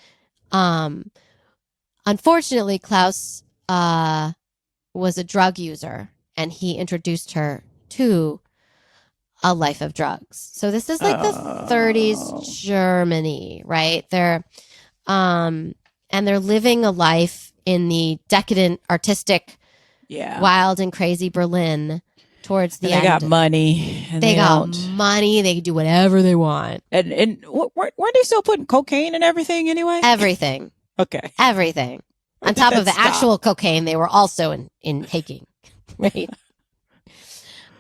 Unfortunately, Klaus was a drug user, and he introduced her to a life of drugs. So this is like the 30s Germany, right? They're living a life in the decadent, artistic, wild and crazy Berlin towards the end. They got money. They got money. They can do whatever they want. And weren't they still putting cocaine and everything anyway? Everything. Okay. Everything. On top of the actual cocaine they were also in taking, right?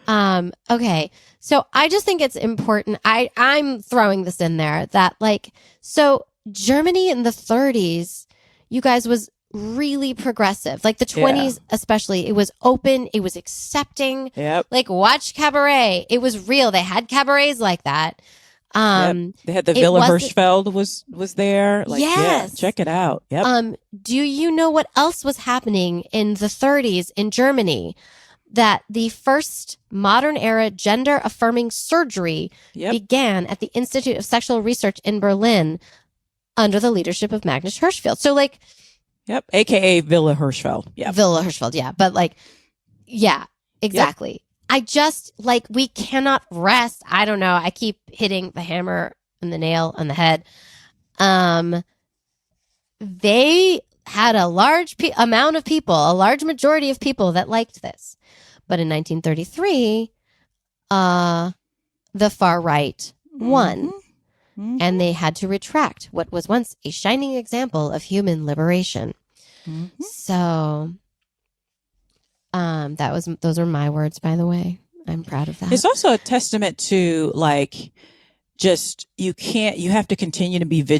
Okay. So I just think it's important. I'm throwing this in there that so Germany in the 30s, you guys, was really progressive. Like the 20s, especially, it was open. It was accepting. Yep. Like watch Cabaret. It was real. They had cabarets like that. They had the Villa Hirschfeld was there. Yes. Check it out. Yep. Do you know what else was happening in the 30s in Germany? That the first modern era gender affirming surgery began at the Institute of Sexual Research in Berlin under the leadership of Magnus Hirschfeld. So AKA Villa Hirschfeld. Yeah. Villa Hirschfeld. Yeah. But exactly. Yep. I just we cannot rest. I don't know. I keep hitting the hammer and the nail on the head. They had a large amount of people, a large majority of people that liked this. But in 1933, the far right won, and they had to retract what was once a shining example of human liberation. Mm-hmm. So, those are my words, by the way. I'm proud of that. It's also a testament to you have to continue to be be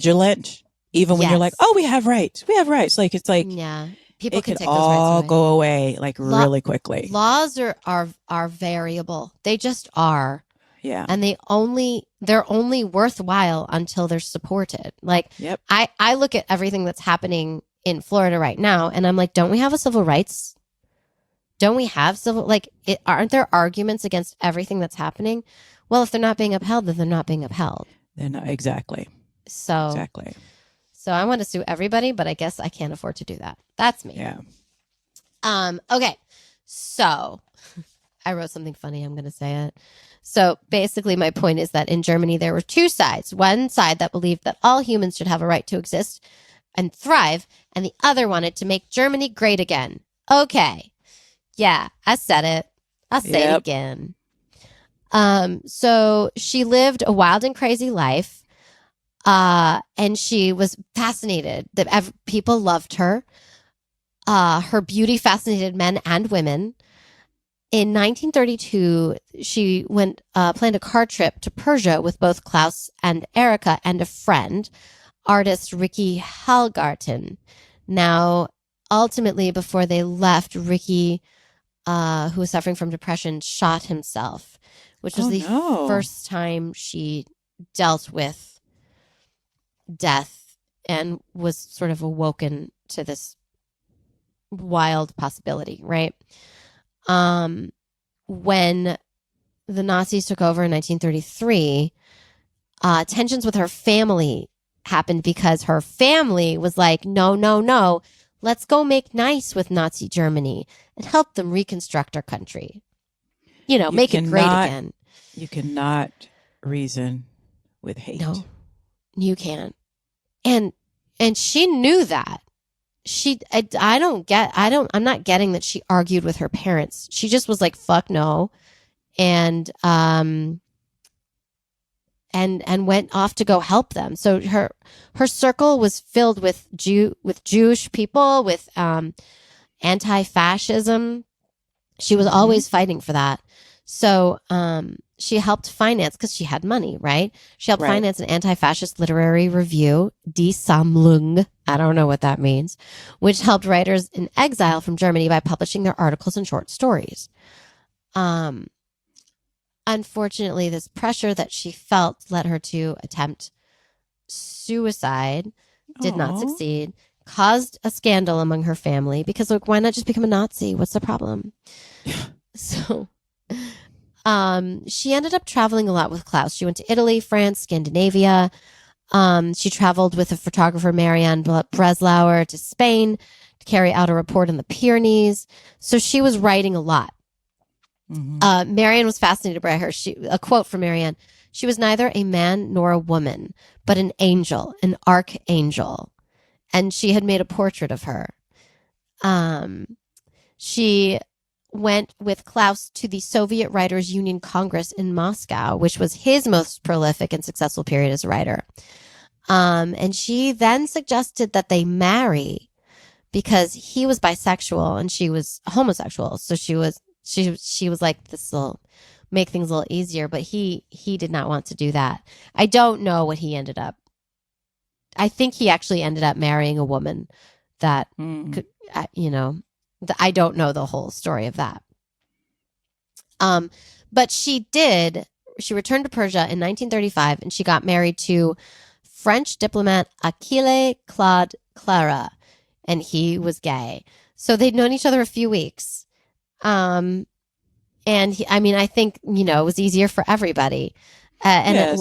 even when you're like, oh, we have rights. People can take those rights away. Go away really quickly. Laws are variable. They just are. Yeah. And they're only worthwhile until they're supported. Like, Yep. I look at everything that's happening in Florida right now, and I'm like, don't we have a civil rights? Don't we have aren't there arguments against everything that's happening? Well, if they're not being upheld, then they're not being upheld. They're not, exactly. So Exactly. So I want to sue everybody, but I guess I can't afford to do that. That's me. Yeah. Okay. So I wrote something funny. I'm going to say it. So basically, my point is that in Germany, there were two sides. One side that believed that all humans should have a right to exist and thrive, and the other wanted to make Germany great again. Okay. Yeah, I said it. I'll say it again. So she lived a wild and crazy life. And she was fascinated that people loved her. Her beauty fascinated men and women. In 1932, she planned a car trip to Persia with both Klaus and Erica and a friend, artist Ricky Hallgarten. Now, ultimately, before they left, Ricky, who was suffering from depression, shot himself, which was the first time she dealt with death and was sort of awoken to this wild possibility, right? When the Nazis took over in 1933, tensions with her family happened because her family was like, no, let's go make nice with Nazi Germany and help them reconstruct our country. Make it great again. You cannot reason with hate. No, you can't. And she knew that. I'm not getting that she argued with her parents. She just was like, fuck no. And went off to go help them. So her circle was filled with Jewish people, with anti-fascism. She was always fighting for that. So she helped finance, because she had money, right? She helped finance an anti-fascist literary review, Die Sammlung, I don't know what that means, which helped writers in exile from Germany by publishing their articles and short stories. Unfortunately, this pressure that she felt led her to attempt suicide, did not succeed, caused a scandal among her family, because why not just become a Nazi? What's the problem? So she ended up traveling a lot with Klaus. She went to Italy, France, Scandinavia. She traveled with a photographer, Miriam Breslauer, to Spain to carry out a report in the Pyrenees. So she was writing a lot. Marianne was fascinated by her. A quote from Marianne: "She was neither a man nor a woman, but an angel, an archangel." And she had made a portrait of her. She went with Klaus to the Soviet Writers Union Congress in Moscow, which was his most prolific and successful period as a writer. And she then suggested that they marry, because he was bisexual and she was homosexual. So she was like, this will make things a little easier, but he did not want to do that. I don't know what he ended up. I think he actually ended up marrying a woman that could, I don't know the whole story of that. But she returned to Persia in 1935, and she got married to French diplomat Achille Claude Clara, and he was gay. So they'd known each other a few weeks. And I think, it was easier for everybody. And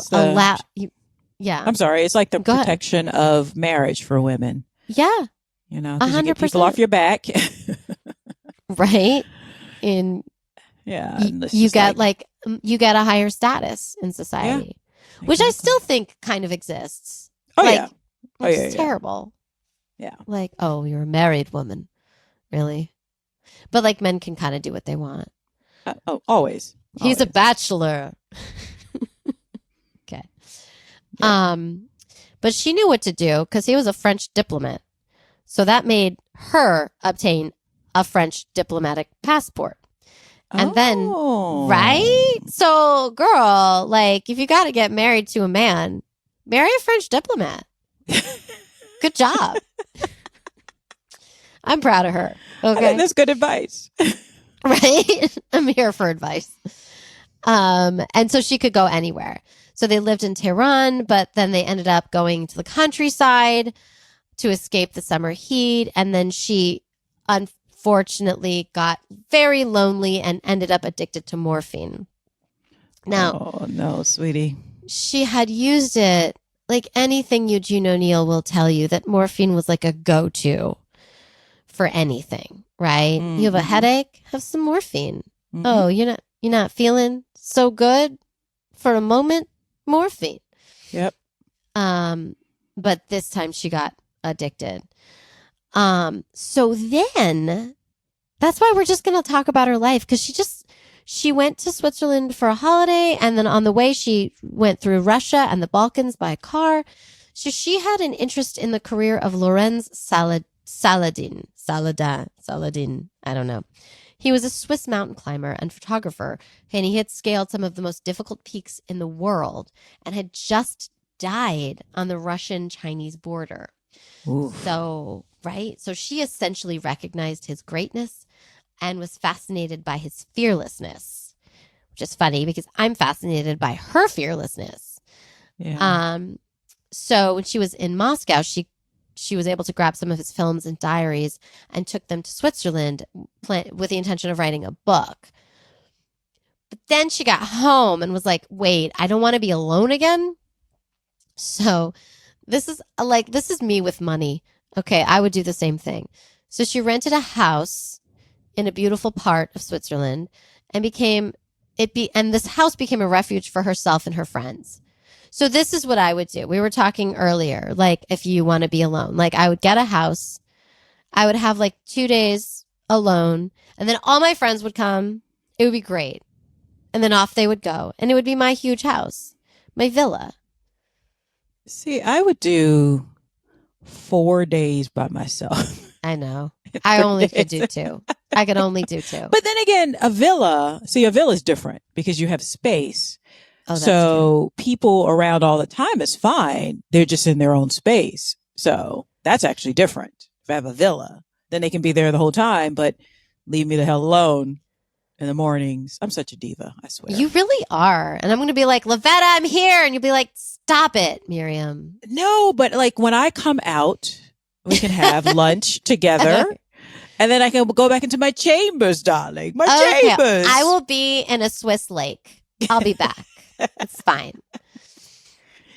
yeah. I'm sorry. It's like the protection of marriage for women. Yeah. 'Cause you get people off your back. Right. You get you get a higher status in society, which I still think kind of exists. It's terrible. Yeah. Like, oh, you're a married woman. Really? But men can kind of do what they want. Always. He's a bachelor. Okay. Yeah. But she knew what to do, because he was a French diplomat. So that made her obtain a French diplomatic passport. And then, right? So, girl, if you got to get married to a man, marry a French diplomat. Good job. I'm proud of her. Okay. That's good advice. Right? I'm here for advice. And so she could go anywhere. So they lived in Tehran, but then they ended up going to the countryside to escape the summer heat. And then she unfortunately got very lonely and ended up addicted to morphine. Now, oh no, sweetie. she had used it like anything Eugene O'Neill will tell you that morphine was like a go-to for anything, right? You have a headache, have some morphine. Oh, you're not feeling so good for a moment, morphine. Yep. But this time she got addicted. So then that's why we're just going to talk about her life, because she went to Switzerland for a holiday, and then on the way she went through Russia and the Balkans by car. So she had an interest in the career of Lorenz Saladin. I don't know. He was a Swiss mountain climber and photographer, and he had scaled some of the most difficult peaks in the world and had just died on the Russian-Chinese border. Oof. So, right? So she essentially recognized his greatness and was fascinated by his fearlessness, which is funny because I'm fascinated by her fearlessness. Yeah. So when she was in Moscow, she was able to grab some of his films and diaries and took them to Switzerland with the intention of writing a book. But then she got home and was like, wait, I don't want to be alone again. So this is me with money. Okay, I would do the same thing. So she rented a house in a beautiful part of Switzerland and this house became a refuge for herself and her friends. So this is what I would do. We were talking earlier, like if you want to be alone, like I would get a house. I would have like 2 days alone, and then all my friends would come. It would be great. And then off they would go. And it would be my huge house, my villa. See, I would do 4 days by myself. I know. I only could do 2. I could only do 2. But then again, a villa is different because you have space. Oh, that's so people around all the time is fine. They're just in their own space. So that's actually different. If I have a villa, then they can be there the whole time, but leave me the hell alone in the mornings. I'm such a diva, I swear. You really are. And I'm going to be like, Lavetta, I'm here. And you'll be like, stop it, Miriam. No, but like when I come out, we can have lunch together. And then I can go back into my chambers, darling. My chambers. I will be in a Swiss lake. I'll be back. It's fine.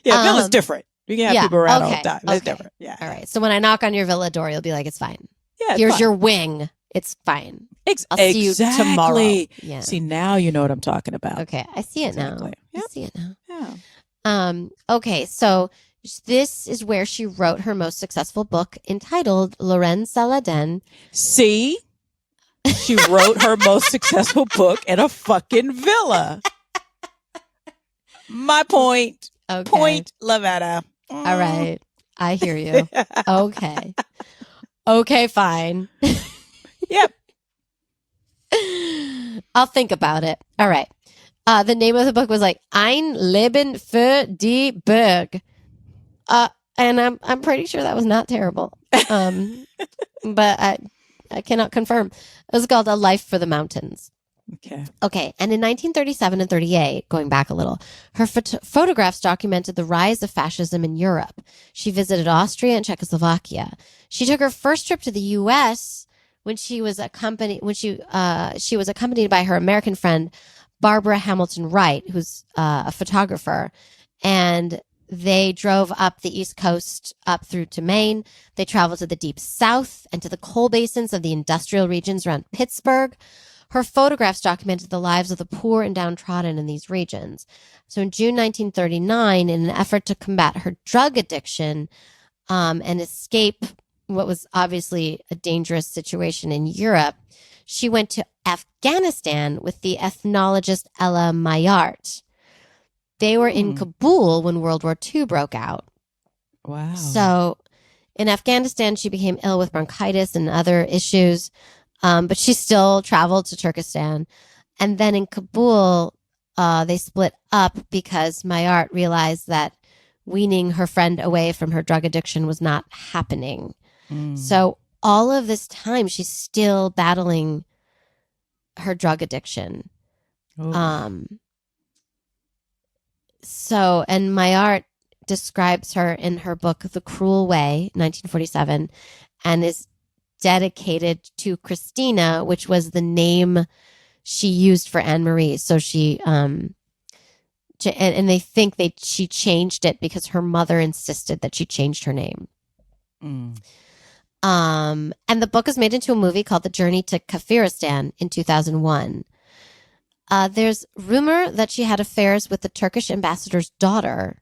Yeah, villa's different. You can have people around all the time. It's different. Yeah. All right. So when I knock on your villa door, you'll be like, it's fine. Yeah. Here's your wing. It's fine. I'll see you tomorrow. Yeah. See, now you know what I'm talking about. Okay. I see it now. Yep. I see it now. Yeah. Okay. So this is where she wrote her most successful book entitled Lorenz Saladin. See? She wrote her most successful book in a fucking villa. My point. Okay. Point, Lavetta. All right. I hear you. Okay. Okay, fine. Yep. I'll think about it. All right. The name of the book was like Ein Leben für die Berg. And I'm pretty sure that was not terrible. But I cannot confirm. It was called A Life for the Mountains. Okay. And in 1937 and 38, going back a little, her photographs documented the rise of fascism in Europe. She visited Austria and Czechoslovakia. She took her first trip to the U.S. when she was accompanied by her American friend Barbara Hamilton Wright, who's a photographer, and they drove up the East Coast up through to Maine. They traveled to the deep South and to the coal basins of the industrial regions around Pittsburgh. Her photographs documented the lives of the poor and downtrodden in these regions. So in June 1939, in an effort to combat her drug addiction and escape what was obviously a dangerous situation in Europe, she went to Afghanistan with the ethnologist Ella Mayart. They were in Kabul when World War II broke out. Wow. So in Afghanistan, she became ill with bronchitis and other issues. But she still traveled to Turkestan. And then in Kabul, they split up because Mayart realized that weaning her friend away from her drug addiction was not happening. So all of this time, she's still battling her drug addiction. So, and Maillard describes her in her book, The Cruel Way, 1947, and is dedicated to Christina, which was the name she used for Annemarie. So and they think she changed it because her mother insisted that she changed her name. Mm. And the book was made into a movie called The Journey to Kafiristan in 2001. There's rumor that she had affairs with the Turkish ambassador's daughter,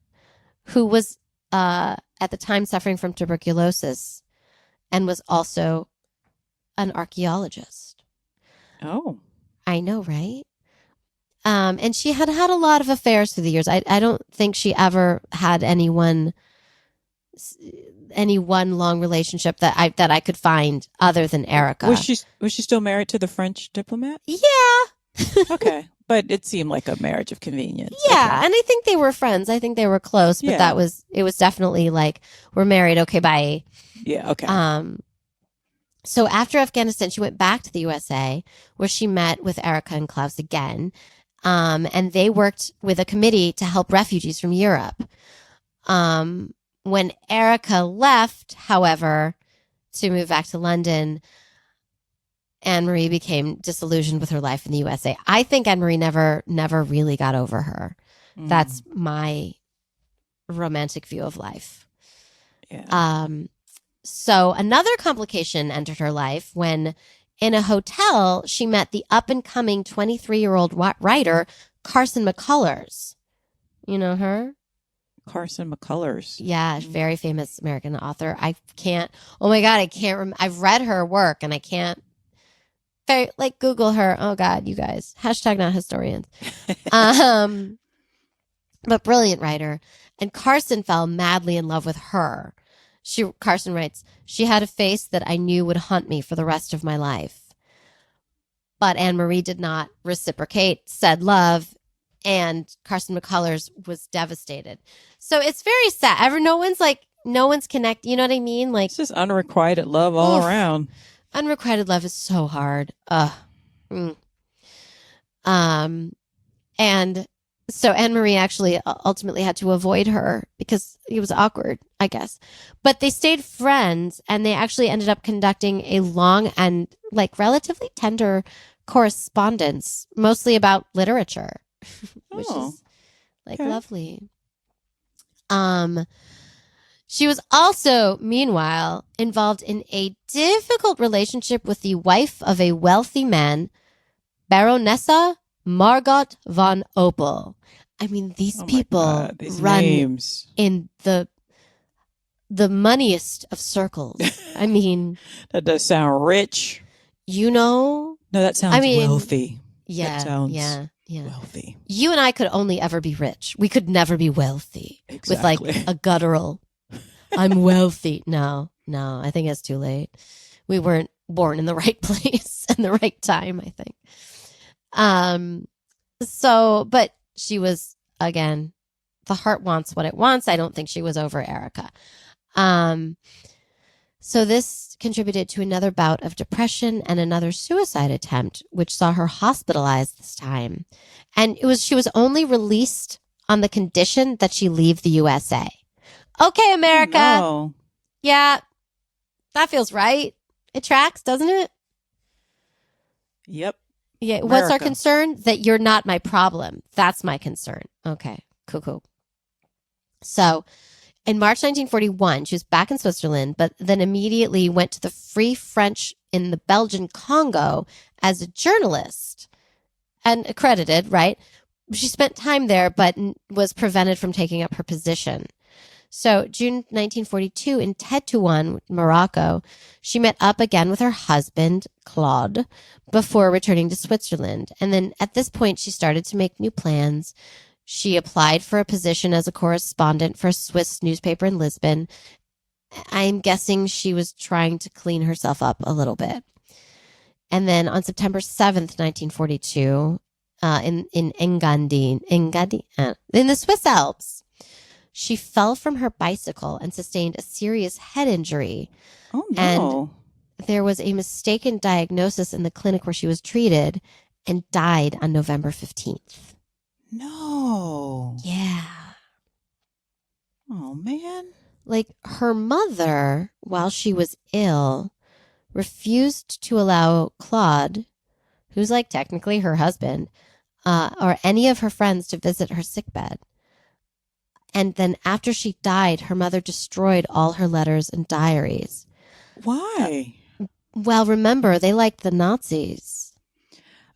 who was at the time suffering from tuberculosis and was also an archaeologist. Oh. I know, right? And she had a lot of affairs through the years. I don't think she ever had any one long relationship that I could find other than Erica. Was she still married to the French diplomat? Yeah. Okay. But it seemed like a marriage of convenience. Yeah, okay. and I think they were friends. I think they were close, but it was definitely like, we're married, okay, bye. Yeah, okay. So after Afghanistan, she went back to the USA, where she met with Erica and Klaus again. And they worked with a committee to help refugees from Europe. When Erica left, however, to move back to London, Annemarie became disillusioned with her life in the USA. I think Annemarie never really got over her. That's my romantic view of life. Yeah. So another complication entered her life when, in a hotel, she met the up-and-coming 23-year-old writer, Carson McCullers. You know her? Carson McCullers. Yeah, very famous American author. I can't remember. I've read her work, and I can't Google her. Oh God, you guys. # not historians. But brilliant writer. And Carson fell madly in love with her. Carson writes, "She had a face that I knew would haunt me for the rest of my life." But Annemarie did not reciprocate said love, and Carson McCullers was devastated. So it's very sad. No one's connected. You know what I mean? Like, it's just unrequited love all around. Unrequited love is so hard. And so Annemarie actually ultimately had to avoid her because it was awkward, I guess. But they stayed friends, and they actually ended up conducting a long and relatively tender correspondence, mostly about literature, which is lovely. She was also, meanwhile, involved in a difficult relationship with the wife of a wealthy man, Baronessa Margot von Opel. I mean, these people run names. In the moneyest of circles. I mean, that does sound rich. No, that sounds wealthy. Yeah, that sounds wealthy. You and I could only ever be rich. We could never be wealthy. Exactly. With a guttural, "I'm wealthy." No, I think it's too late. We weren't born in the right place and the right time, I think. But she was, again, the heart wants what it wants. I don't think she was over Erica. So this contributed to another bout of depression and another suicide attempt, which saw her hospitalized this time. And she was only released on the condition that she leave the USA. Okay, America. No. Yeah, that feels right. It tracks, doesn't it? Yep. Yeah. America. What's our concern? That you're not my problem. That's my concern. Okay. Cool. So in March 1941, she was back in Switzerland, but then immediately went to the Free French in the Belgian Congo as a journalist and accredited, right? She spent time there, but was prevented from taking up her position. So June 1942 in Tétouan, Morocco, she met up again with her husband, Claude, before returning to Switzerland. And then at this point, she started to make new plans. She applied for a position as a correspondent for a Swiss newspaper in Lisbon. I'm guessing she was trying to clean herself up a little bit. And then on September 7th, 1942, in Engadine, in the Swiss Alps, she fell from her bicycle and sustained a serious head injury. Oh, no. And there was a mistaken diagnosis in the clinic where she was treated and died on November 15th. No. Yeah. man. Like her mother, while she was ill, refused to allow Claude, who's like technically her husband, or any of her friends to visit her sickbed. And then after she died, her mother destroyed all her letters and diaries. Why? Well, remember, they liked the Nazis.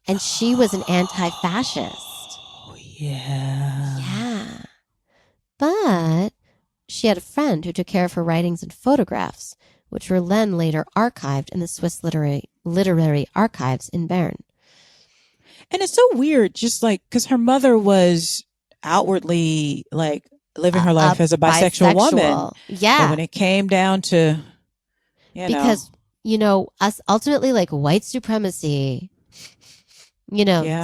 And she was an anti-fascist. Oh, yeah. Yeah. But she had a friend who took care of her writings and photographs, which were then later archived in the Swiss literary archives in Bern. And it's so weird, just like, because her mother was outwardly like living her life as a bisexual woman. Yeah. But when it came down to, because, us ultimately, like, white supremacy,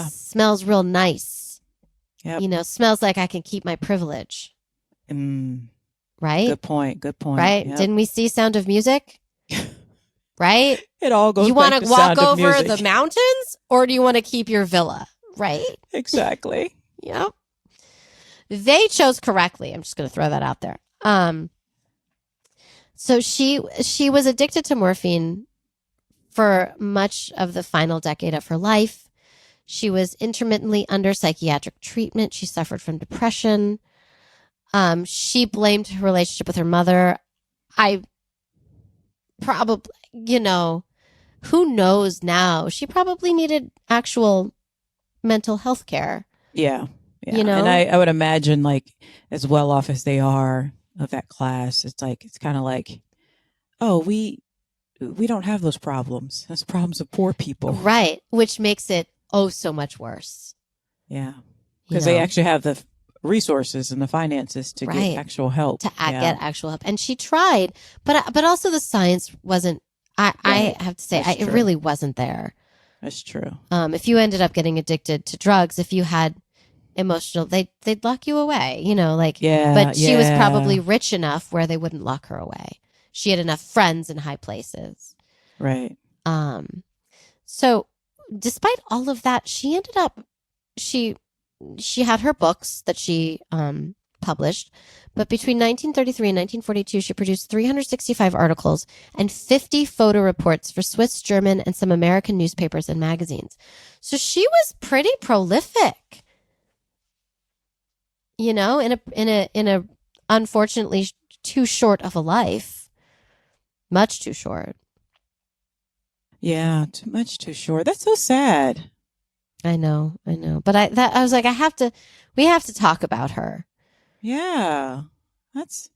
smells real nice. Yep. Smells like I can keep my privilege. Right? Good point. Right? Yep. Didn't we see Sound of Music? Right? It all goes. You want to walk over the mountains, or do you want to keep your villa? Right? Exactly. Yep. They chose correctly. I'm just going to throw that out there. So she was addicted to morphine for much of the final decade of her life. She was intermittently under psychiatric treatment. She suffered from depression. She blamed her relationship with her mother. I probably, who knows now? She probably needed actual mental health care. Yeah. And I would imagine, like, as well off as they are of that class, it's kind of like, oh, we don't have those problems. That's problems of poor people. Right. Which makes it so much worse. Yeah. Because they actually have the resources and the finances to get actual help. Get actual help. And she tried, but also the science wasn't, I have to say, it really wasn't there. That's true. If you ended up getting addicted to drugs, if you had emotional, they'd lock you away, but she was probably rich enough where they wouldn't lock her away. She had enough friends in high places. Right. So despite all of that, she ended up, she had her books that she published, but between 1933 and 1942, she produced 365 articles and 50 photo reports for Swiss, German, and some American newspapers and magazines. So she was pretty prolific, in a unfortunately too short of a life, much too short. Yeah, too short. That's so sad. I know. But I was like, we have to talk about her. Yeah. It's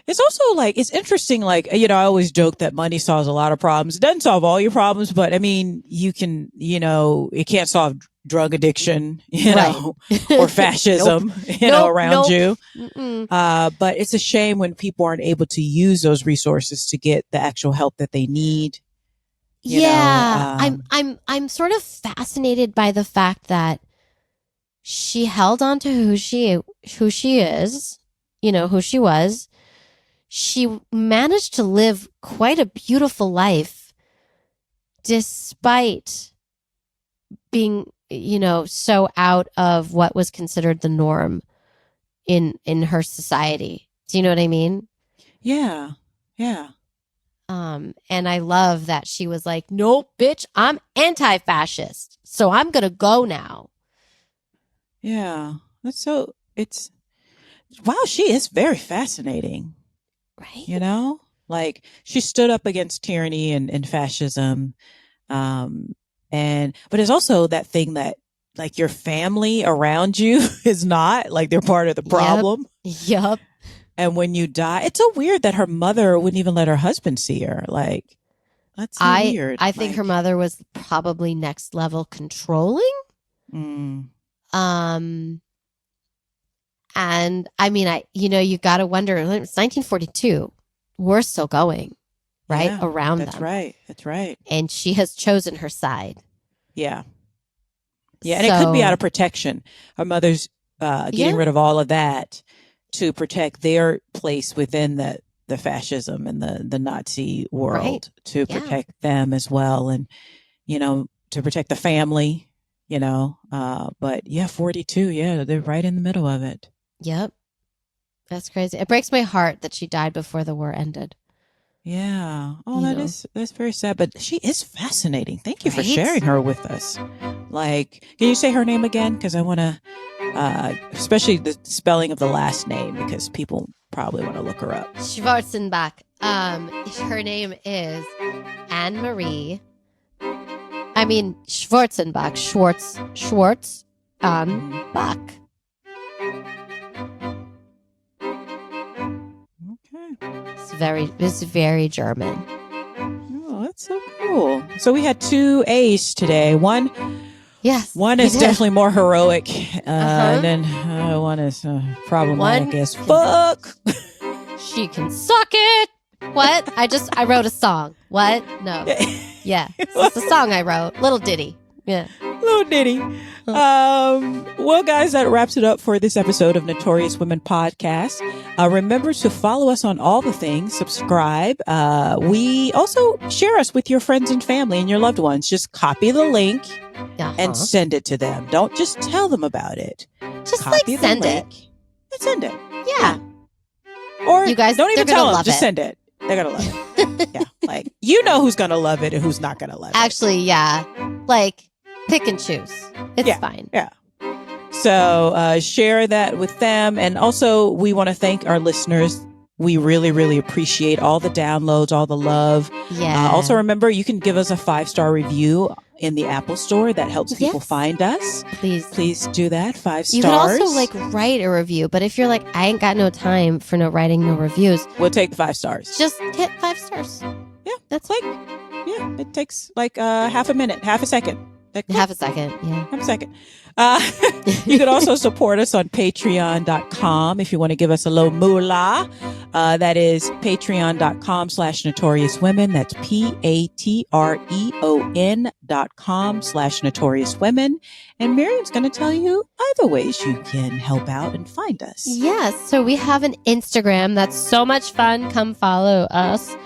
also like, it's interesting. Like, I always joke that money solves a lot of problems. It doesn't solve all your problems, but I mean, you can, it can't solve drug addiction, or fascism, around you. But it's a shame when people aren't able to use those resources to get the actual help that they need. I'm sort of fascinated by the fact that she held on to who she is, who she was. She managed to live quite a beautiful life despite being, so out of what was considered the norm in her society. Do you know what I mean? Yeah. Yeah. And I love that she was like, nope, bitch, I'm anti-fascist. So I'm going to go now. Yeah. Wow, she is very fascinating. Right. Like, she stood up against tyranny and fascism. But it's also that thing that, like, your family around you is not, like, they're part of the problem. Yep. And when you die, it's so weird that her mother wouldn't even let her husband see her. Like, that's so weird. I think her mother was probably next level controlling. And I mean, you got to wonder, it's 1942. We're still going, right? Around them. That's right. And she has chosen her side. Yeah. Yeah. And it could be out of protection. Her mother's getting rid of all of that to protect their place within the fascism and the Nazi world, to protect them as well. And, to protect the family, but 42. Yeah. They're right in the middle of it. Yep. That's crazy. It breaks my heart that she died before the war ended. Yeah. Oh, that's very sad. But she is fascinating. Thank you for Right? sharing her with us. Like, can you say her name again? Because I want to, especially the spelling of the last name, because people probably want to look her up. Schwarzenbach. Her name is Annemarie. I mean Schwarzenbach. Schwartz. Bach. Okay. It's very German. Oh, that's so cool. So we had 2 A's today. One is definitely more heroic, and then one is problematic as fuck. She can suck it. What? I wrote a song. What? No. Yeah. It's a song I wrote. Little ditty. Yeah. Little ditty. Well, guys, that wraps it up for this episode of Notorious Women Podcast. Remember to follow us on all the things, subscribe. We also share us with your friends and family and your loved ones. Just copy the link and send it to them. Don't just tell them about it. Just copy send it. And send it. Yeah. Or you guys, don't even tell them. Just send it. They're going to love it. Yeah. Like, you know who's going to love it and who's not going to love it. Actually, yeah. Like, pick and choose. It's fine. Yeah. So share that with them. And also, we want to thank our listeners. We really, really appreciate all the downloads, all the love. Yeah. Also, remember, you can give us a 5-star review in the Apple Store. That helps people find us. Please do that. 5 stars. You can also write a review. But if you're like, I ain't got no time for no writing, no reviews. We'll take the 5 stars. Just hit 5 stars. Yeah. That's it takes half a minute, half a second. Half a second, yeah. Half a second. You can also support us on patreon.com if you want to give us a low moolah. That is patreon.com/notorious women. That's patreon.com/notorious women. And Miriam's going to tell you other ways you can help out and find us. Yes. So we have an Instagram that's so much fun. Come follow us.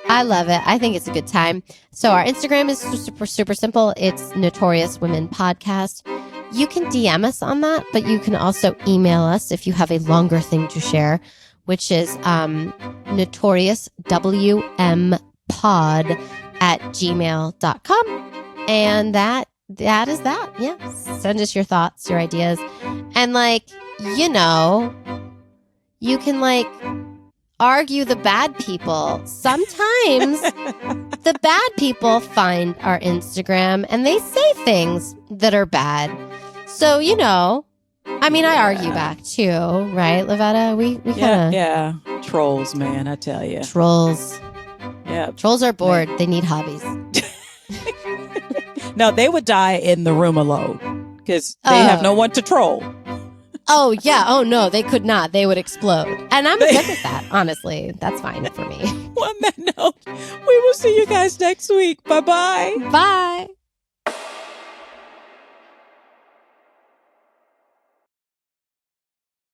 I love it. I think it's a good time. So our Instagram is super, super simple. It's Notorious Women Podcast. You can DM us on that, but you can also email us if you have a longer thing to share, which is notoriouswmpod@gmail.com. And that is that. Yeah. Send us your thoughts, your ideas. And you can argue the bad people. Sometimes the bad people find our Instagram and they say things that are bad. So, I argue back too, right, Lavetta? We kind of... Yeah. Trolls, man, I tell you. Trolls. Yeah. Trolls are bored. They need hobbies. No, they would die in the room alone because they have no one to troll. Oh, yeah. Oh, no, they could not. They would explode. And I'm good with that, honestly. That's fine for me. On that note, we will see you guys next week. Bye-bye. Bye.